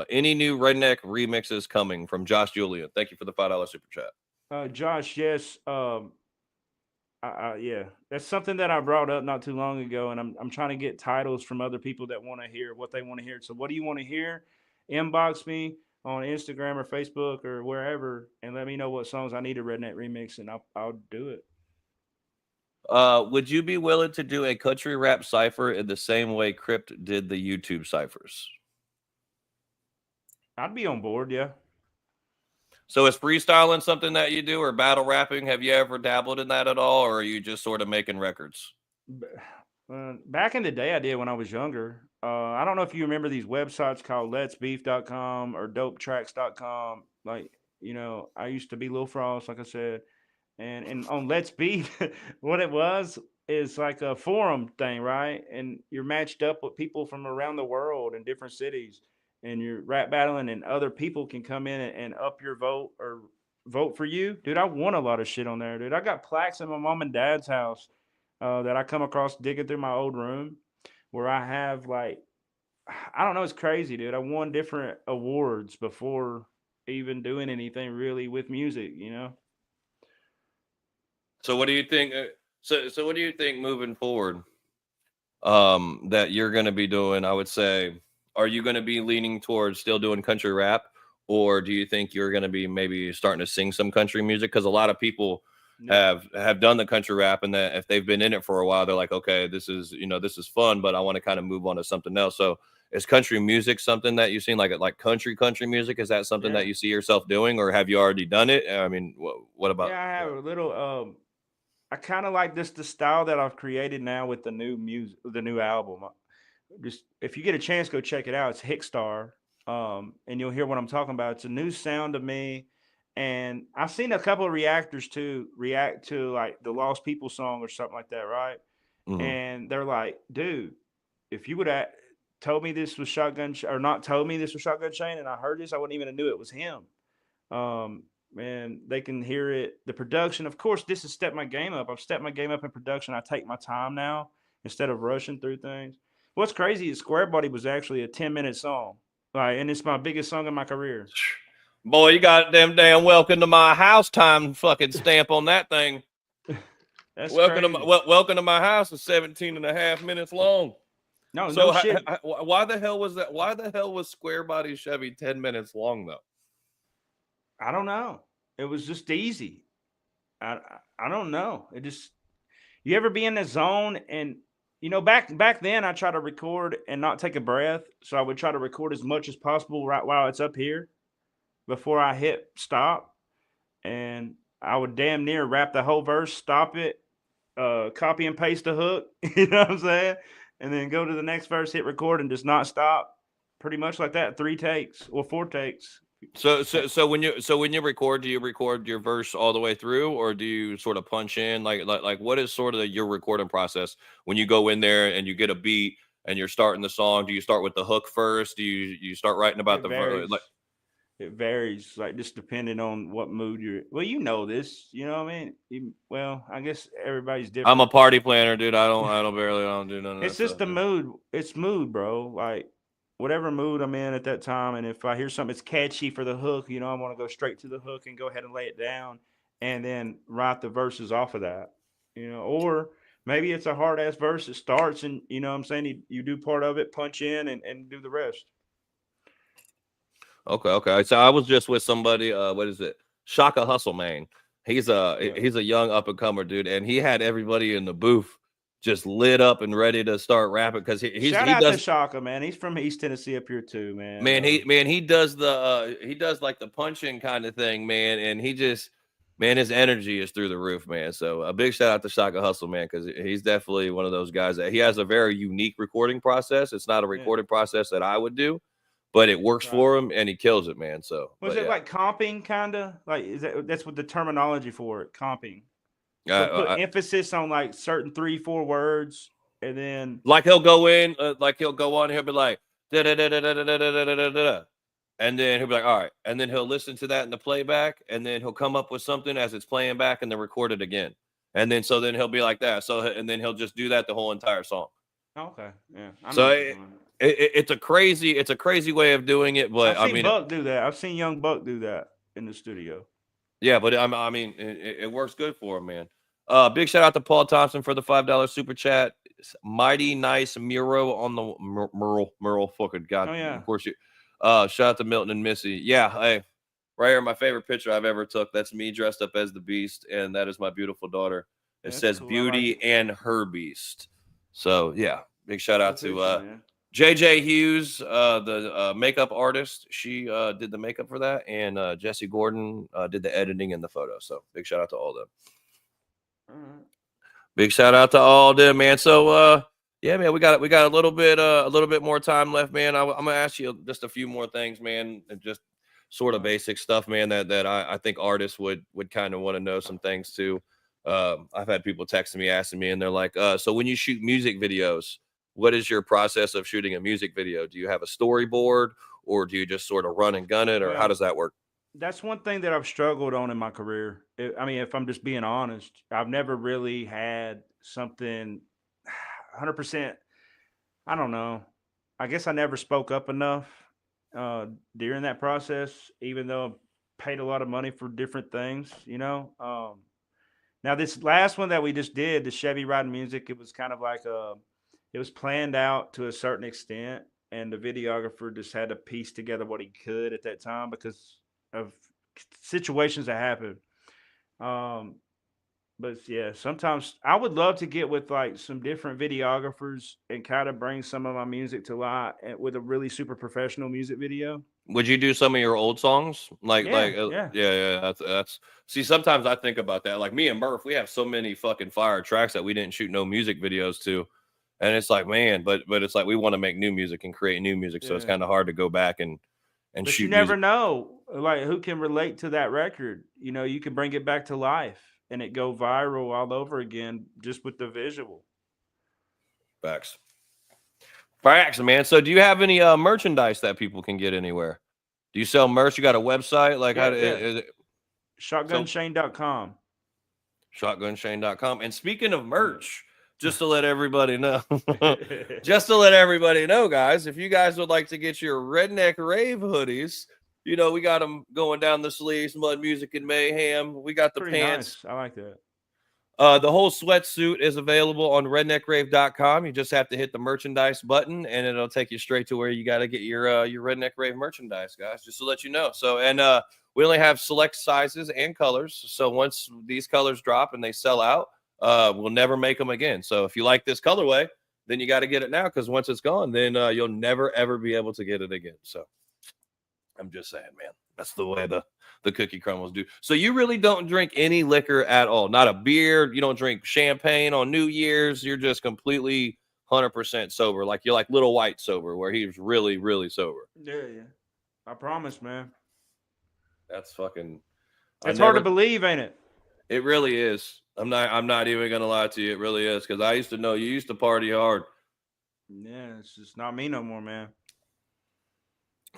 any new redneck remixes coming from Josh Julian. Thank you for the $5 super chat. Josh, yes, yeah, that's something that I brought up not too long ago, and I'm trying to get titles from other people that want to hear what they want to hear. So, what do you want to hear? Inbox me on Instagram or Facebook or wherever, and let me know what songs I need a redneck remix, and I'll do it. Would you be willing to do a country rap cipher in the same way Crypt did the YouTube ciphers? I'd be on board, yeah. So is freestyling something that you do, or battle rapping? Have you ever dabbled in that at all, or are you just sort of making records? B- Back in the day, I did when I was younger. I don't know if you remember these websites called letsbeef.com or dopetracks.com. Like, I used to be Lil Frost, like I said. And on Let's Beef, what it was is like a forum thing, right? And you're matched up with people from around the world in different cities, and you're rap battling, and other people can come in and up your vote or vote for you. Dude, I won a lot of shit on there, dude. I got plaques in my mom and dad's house that I come across digging through my old room where I have like, I don't know, it's crazy, dude. I won different awards before even doing anything really with music. So what do you think? So what do you think moving forward? That you're going to be doing? I would say, are you going to be leaning towards still doing country rap, or do you think you're going to be maybe starting to sing some country music? Because a lot of people Yeah. have done the country rap, and that if they've been in it for a while, they're like, okay, this is fun, but I want to kind of move on to something else. So is country music something that you've seen, like country music? Is that something that Yeah. you see yourself doing, or have you already done it? I mean, what about Yeah, I have that? a little I kind of like this the style that I've created now with the new music, the new album. Just if you get a chance, go check it out. It's Hickstar, and you'll hear what I'm talking about. It's a new sound to me, and I've seen a couple of reactors too react to like the Lost People song or something like that, right? Mhm. And they're like, "Dude, if you would have told me this was or not told me this was Shotgun Shane, and I heard this, I wouldn't even have knew it was him." Um, and they can hear it. The production, of course, this has stepped my game up. I've stepped my game up in production. I take my time now instead of rushing through things. What's crazy is Square Body was actually a 10-minute song. Like, and it's my biggest song in my career. Boy, you got them damn welcome to my house time fucking stamp on that thing. That's crazy. Welcome to my house is 17 and a half minutes long. No, no So shit. why the hell was that? Why the hell was Square Body Chevy 10 minutes long though? I don't know. It was just easy. I don't know. It just, you ever be in the zone and You know, back then I try to record and not take a breath. So I would try to record as much as possible right while it's up here before I hit stop. And I would damn near rap the whole verse, stop it, copy and paste the hook, you know what I'm saying? And then go to the next verse, hit record, and just not stop. Pretty much like that, 3 takes or 4 takes. So when you record, do you record your verse all the way through, or do you sort of punch in? Like what is sort of your recording process when you go in there and you get a beat and you're starting the song? Do you start with the hook first? Do you start writing about It the varies. like? It varies, like just depending on what mood you're. Well, you know this, you know what I mean. Well, I guess everybody's I'm a different. party planner, dude. I don't do none of that It's just stuff, the man. mood. It's mood, bro. Like whatever mood I'm in at that time, and if I hear something that's catchy for the hook, you know, I want to go straight to the hook and go ahead and lay it down, and then write the verses off of that. You know, or maybe it's a hard ass verse that starts, and you know, what I'm saying you do part of it, punch in, and do the rest. Okay. So I was just with somebody. What is it? Shaka Hustle, man. He's Yeah. a young up and comer dude, and he had everybody in the booth just lit up and ready to start rapping because Shout he out to does. Shaka, man. He's from East Tennessee up here too, man. He does he does like the punching kind of thing, man, and he just man, his energy is through the roof, man. So a big shout out to Shaka Hustle, man, because he's definitely one of those guys that he has a very unique recording process. It's not a Yeah, recording process that I would do, but it works right. for him and he kills it, man. So, Was but it yeah, like comping, kind of? Like, that's what the terminology for it, comping. So put I, emphasis on like certain 3, 4 words, and then like he'll go in, like he'll go on, he'll be like, da da da da da da da da da da da. And then he'll be like, all right. And then he'll listen to that in the playback. And then he'll come up with something as it's playing back and then record it again. And then so then he'll be like that. So and then he'll just do that the whole entire song. okay, yeah, I know So what you're doing. it's a crazy way of doing it. But I've I seen mean, Buck do that. I've seen Young Buck do that in the studio. yeah, but I mean, it works good for him, man. Big shout out to Paul Thompson for the $5 super chat. Mighty nice Muro on the Merle fucking God. Oh yeah, Of course you. Shout out to Milton and Missy. Yeah, hey, right here, my favorite picture I've ever took. That's me dressed up as the Beast, and that is my beautiful daughter. yeah, It that's says cool. I like Beauty it. and Her Beast. So yeah, big shout Cool out to picture, man. JJ Hughes, the makeup artist. She did the makeup for that, and Jesse Gordon did the editing and the photo. So big shout out to all of them. All right. Big shout out to all of them, man. So yeah, man, we got a little bit more time left, man. I'm gonna ask you just a few more things, man, and just sort of basic stuff, man, that I think artists would kind of want to know some things too. I've had people texting me, asking me, and they're like, so when you shoot music videos, what is your process of shooting a music video? Do you have a storyboard, or do you just sort of run and gun it, or how Well, does that work? that's one thing that I've struggled on in my career. I mean, if I'm just being honest, I've never really had something 100%. I don't know. I guess I never spoke up enough during that process, even though I paid a lot of money for different things, you know. Now, this last one that we just did, the Chevy Riding Music, it was kind of like it was planned out to a certain extent, and the videographer just had to piece together what he could at that time because of situations that happened. Um, but yeah, sometimes I would love to get with like some different videographers and kind of bring some of my music to light with a really super professional music video. Would you do some of your old songs? Yeah, yeah, Yeah. That's see. Sometimes I think about that. Like me and Murph, we have so many fucking fire tracks that we didn't shoot no music videos to, and it's like, man, but it's like we want to make new music and create new music, so it's yeah. kind of hard to go back and But you shoot never music. know, like who can relate to that record. You know, you can bring it back to life and it go viral all over again just with the visual. Facts, facts, man. So, do you have any merchandise that people can get anywhere? Do you sell merch? You got a website? Like how Yeah, yeah. is it? So Shotgunshane.com. shotgunshane.com. And speaking of merch, just to let everybody know, guys, if you guys would like to get your Redneck Rave hoodies, you know, we got them going down the sleeves, Mud Music and Mayhem. We got the Pretty pants. nice. I like that. The whole sweatsuit is available on redneckrave.com. You just have to hit the merchandise button and it'll take you straight to where you got to get your Redneck Rave merchandise, guys, just to let you know. So, and we only have select sizes and colors. So once these colors drop and they sell out, we'll never make them again. So if you like this colorway, then you got to get it now, because once it's gone, then you'll never ever be able to get it again. So I'm just saying, man, that's the way the cookie crumbles do. So you really don't drink any liquor at all, not a beer. You don't drink champagne on New Year's. You're just completely 100% sober. Like you're like Little White sober, where he was really, really sober. Yeah. I promise, man. That's fucking. It's hard to believe, ain't it? It really is. I'm not even gonna lie to you. It really is, because I used to know you used to party hard. Yeah, it's just not me no more, man.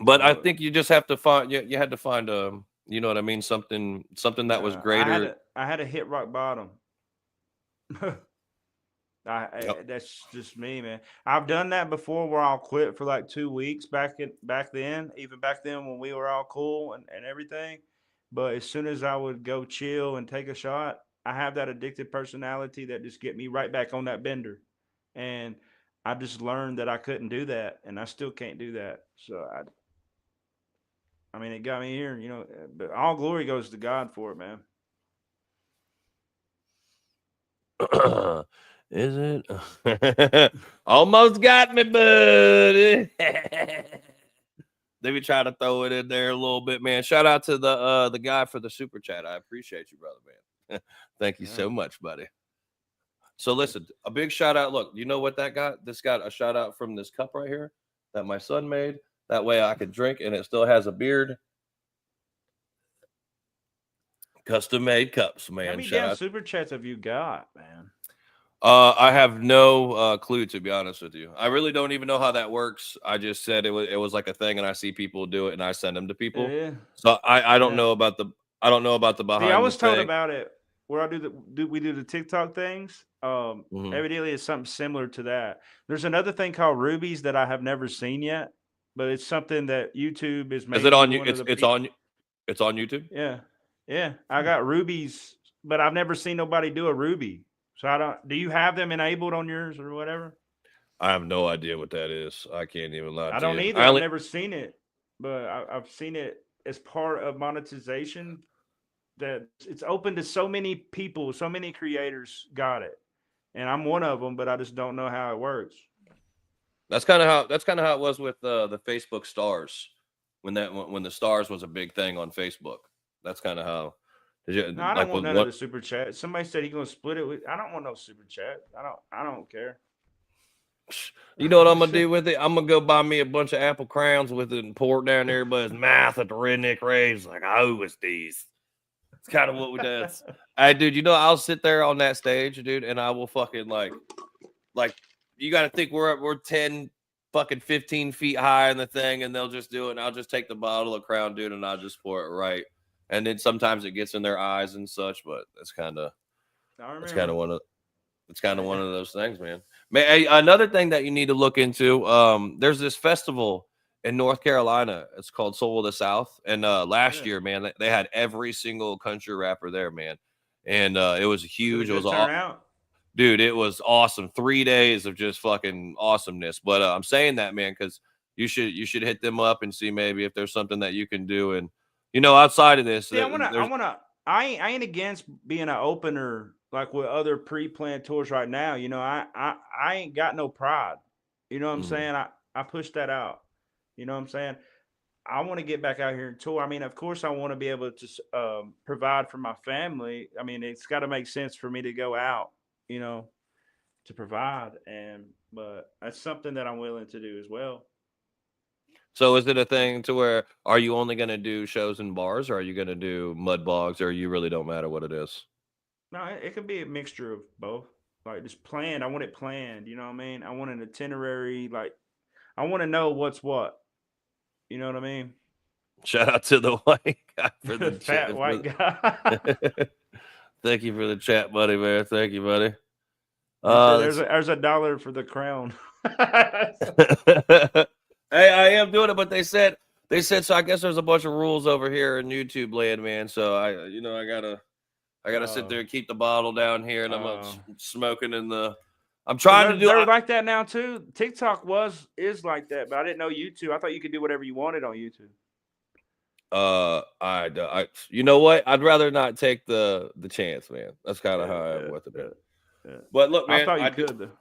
But I think you just have to find. You had to find you know what I mean, something that was greater. I had to hit rock bottom. That's just me, man. I've done that before, where I'll quit for like 2 weeks back then, even back then when we were all cool and everything. But as soon as I would go chill and take a shot, I have that addicted personality that just get me right back on that bender. And I just learned that I couldn't do that, and I still can't do that. So I mean, it got me here, you know, but all glory goes to God for it, man. Is it? Almost got me, buddy. Let me try to throw it in there a little bit, man. Shout out to the guy for the super chat. I appreciate you, brother, man. Thank you so much, buddy. So listen, a big shout out. Look, you know what that got? This got a shout out from this cup right here that my son made. That way I could drink, and it still has a beard. Custom made cups, man. How many damn super chats have you got, man? I have no clue, to be honest with you. I really don't even know how that works. I just said it was like a thing, and I see people do it, and I send them to people. Yeah. So I don't know about the behind. See, I was told about it where I we do the TikTok things. Evidently, it's something similar to that. There's another thing called Rubies that I have never seen yet, but it's something that YouTube is making. Is it on you? It's on YouTube. Yeah. I got Rubies, but I've never seen nobody do a Ruby. So do you have them enabled on yours or whatever? I have no idea what that is. I can't even lie to you. I don't either. I've never seen it, but I've seen it as part of monetization. That it's open to so many people, so many creators got it, and I'm one of them, but I just don't know how it works. That's kind of how it was with the Facebook stars when the stars was a big thing on Facebook. That's kind of how. I don't want none of the super chat. Somebody said he's gonna split it with. I don't want no super chat. I don't care. You know what I'm gonna do with it? I'm gonna go buy me a bunch of apple crowns with it and pour it down everybody's mouth at the redneck raves. Like, I owe us these. It's kind of what we do. Hey, dude, you know, I'll sit there on that stage, dude, and I will fucking like you got to think we're 10 fucking 15 feet high in the thing, and they'll just do it, and I'll just take the bottle of Crown, dude, and I'll just pour it right. And then sometimes it gets in their eyes and such, but it's kind of one of those things, man. Another thing that you need to look into, there's this festival in North Carolina. It's called Soul of the South. And last year, man, they had every single country rapper there, man. And it was huge. It was awesome. Dude, it was awesome. 3 days of just fucking awesomeness. But I'm saying that, man, because you should hit them up and see maybe if there's something that you can do. And you know, outside of this, I ain't against being an opener like with other pre-planned tours right now. You know, I ain't got no pride. You know what I'm saying? I push that out. You know what I'm saying? I want to get back out here and tour. I mean, of course, I want to be able to provide for my family. I mean, it's got to make sense for me to go out, you know, to provide. But that's something that I'm willing to do as well. So is it a thing to where, are you only going to do shows in bars, or are you going to do mud bogs, or you really don't matter what it is? No, it could be a mixture of both. Like, just planned. I want it planned. You know what I mean? I want an itinerary. Like, I want to know what's what. You know what I mean? Shout out to the white guy for the fat white guy. Thank you for the chat, buddy, man. Thank you, buddy. There's $1 for the Crown. Hey, I am doing it, but they said so. I guess there's a bunch of rules over here in YouTube land, man. So I gotta sit there and keep the bottle down here, and I'm not smoking in the. I'm trying to do. They're like that now too. TikTok is like that, but I didn't know YouTube. I thought you could do whatever you wanted on YouTube. You know what? I'd rather not take the chance, man. That's kind of how I am with it. Yeah. But look, man, I thought you could.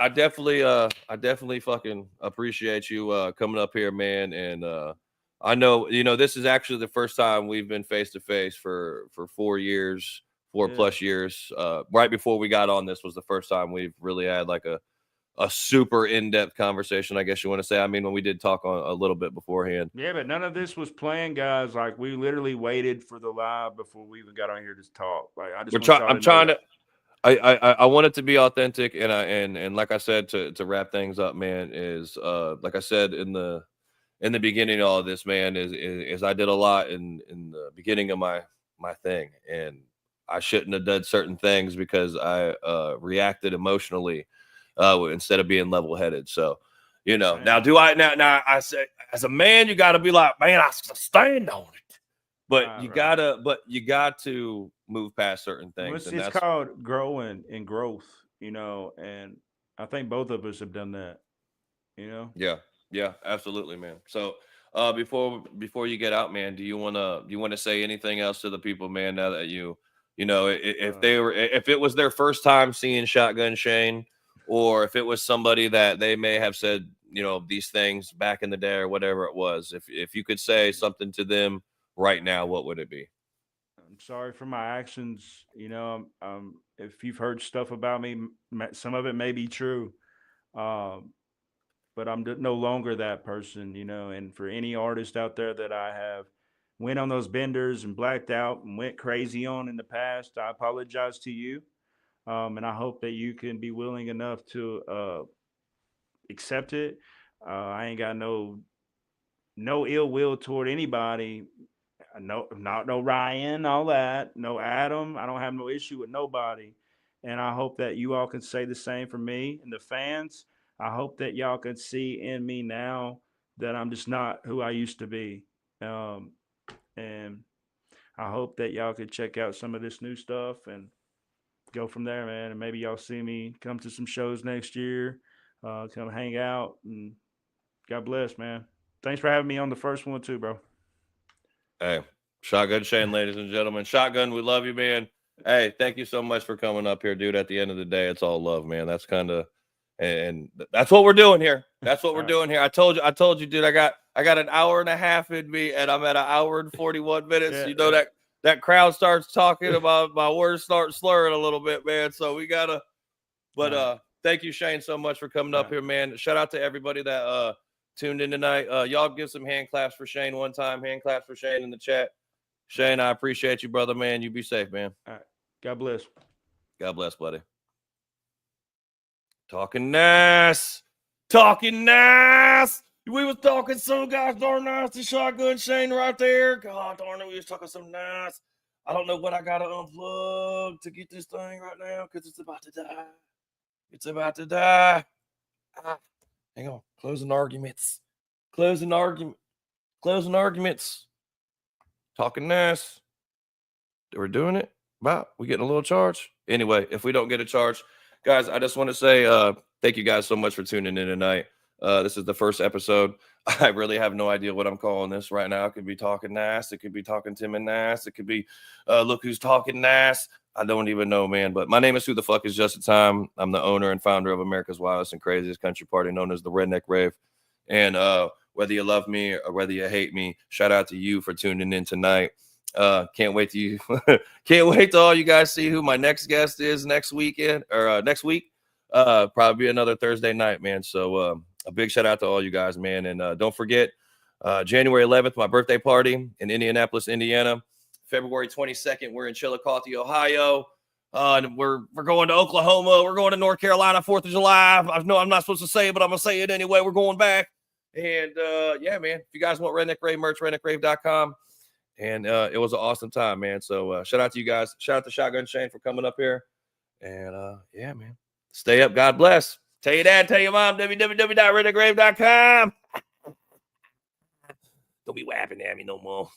I definitely fucking appreciate you coming up here, man. And I know, this is actually the first time we've been face to face for 4 years, four Yeah. plus years. Right before we got on this was the first time we've really had like a super in-depth conversation, I guess you want to say. I mean, when we did talk on a little bit beforehand. Yeah, but none of this was planned, guys. Like we literally waited for the live before we even got on here to talk. Like I just want y'all I'm to know trying that. to. I want it to be authentic, and and like I said, to wrap things up, man, is like I said in the beginning of all of this, man, is I did a lot in the beginning of my thing, and I shouldn't have done certain things because I reacted emotionally instead of being level headed. So, Man. now now I say as a man, you got to be like, man, I stand on it, but Right. you got to move past certain Well, things, and it's that's called growing and growth, and I think both of us have done that, you know. yeah, yeah, absolutely, man. So, before you get out, man, do you wanna say anything else to the people, man? Now that if Uh, if it was their first time seeing Shotgun Shane, or if it was somebody that they may have said these things back in the day or whatever it was, if you could say something to them right now, what would it be? I'm sorry for my actions. If you've heard stuff about me, some of it may be true, um, but I'm no longer that person. And for any artist out there that I have went on those benders and blacked out and went crazy on in the past, I apologize to you, and I hope that you can be willing enough to accept it. I ain't got no ill will toward anybody. No, not no Ryan, all that. No Adam. I don't have no issue with nobody. And I hope that you all can say the same for me and the fans. I hope that y'all can see in me now that I'm just not who I used to be. Um, and I hope that y'all could check out some of this new stuff and go from there, man. And maybe y'all see me come to some shows next year, come hang out, and God bless, man. Thanks for having me on the first one too, bro. Hey, Shotgun Shane, ladies and gentlemen. Shotgun, we love you, man. Hey, thank you so much for coming up here, dude. At the end of the day, it's all love, man. That's kind of and that's what we're doing here. That's what we're All right. doing here. I told you, dude. I got an hour and a half in me, and I'm at an hour and 41 minutes. Yeah, You know yeah. that crowd starts talking about my words start slurring a little bit, man. So we gotta. But All right. thank you, Shane, so much for coming All up right. here, man. Shout out to everybody that tuned in tonight. Y'all give some hand claps for Shane one time. Hand claps for Shane in the chat. Shane, I appreciate you, brother, man. You be safe, man. All right. God bless. God bless, buddy. Talking nice. Talking nice. We was talking so gosh darn nice to Shotgun Shane right there. God darn it, we was talking so nice. I don't know what I gotta unplug to get this thing right now because it's about to die. It's about to die. Ah, hang on. Closing arguments. Closing argument. Closing arguments. Talking nice. We're doing it. Wow, we getting a little charge. Anyway, if we don't get a charge, guys, I just want to say thank you guys so much for tuning in tonight. This is the first episode. I really have no idea what I'm calling this right now. It could be talking nice. It could be talking Tim and nice. It could be look who's talking nice. I don't even know, man. But my name is Who the Fuck is Just a Time. I'm the owner and founder of America's Wildest and Craziest Country Party, known as the Redneck Rave. And whether you love me or whether you hate me, shout out to you for tuning in tonight. Can't wait to you. Can't wait to all you guys see who my next guest is next weekend or next week. Probably another Thursday night, man. So a big shout out to all you guys, man. And don't forget, January 11th, my birthday party in Indianapolis, Indiana. February 22nd, we're in Chillicothe, Ohio. And we're going to Oklahoma. We're going to North Carolina, 4th of July. I know I'm not supposed to say it, but I'm gonna say it anyway. We're going back. And yeah, man. If you guys want Redneck Rave merch, redneckrave.com. And it was an awesome time, man. So shout out to you guys. Shout out to Shotgun Shane for coming up here. And yeah, man. Stay up. God bless. Tell your dad, tell your mom, www.redneckrave.com. Don't be wapping at me no more.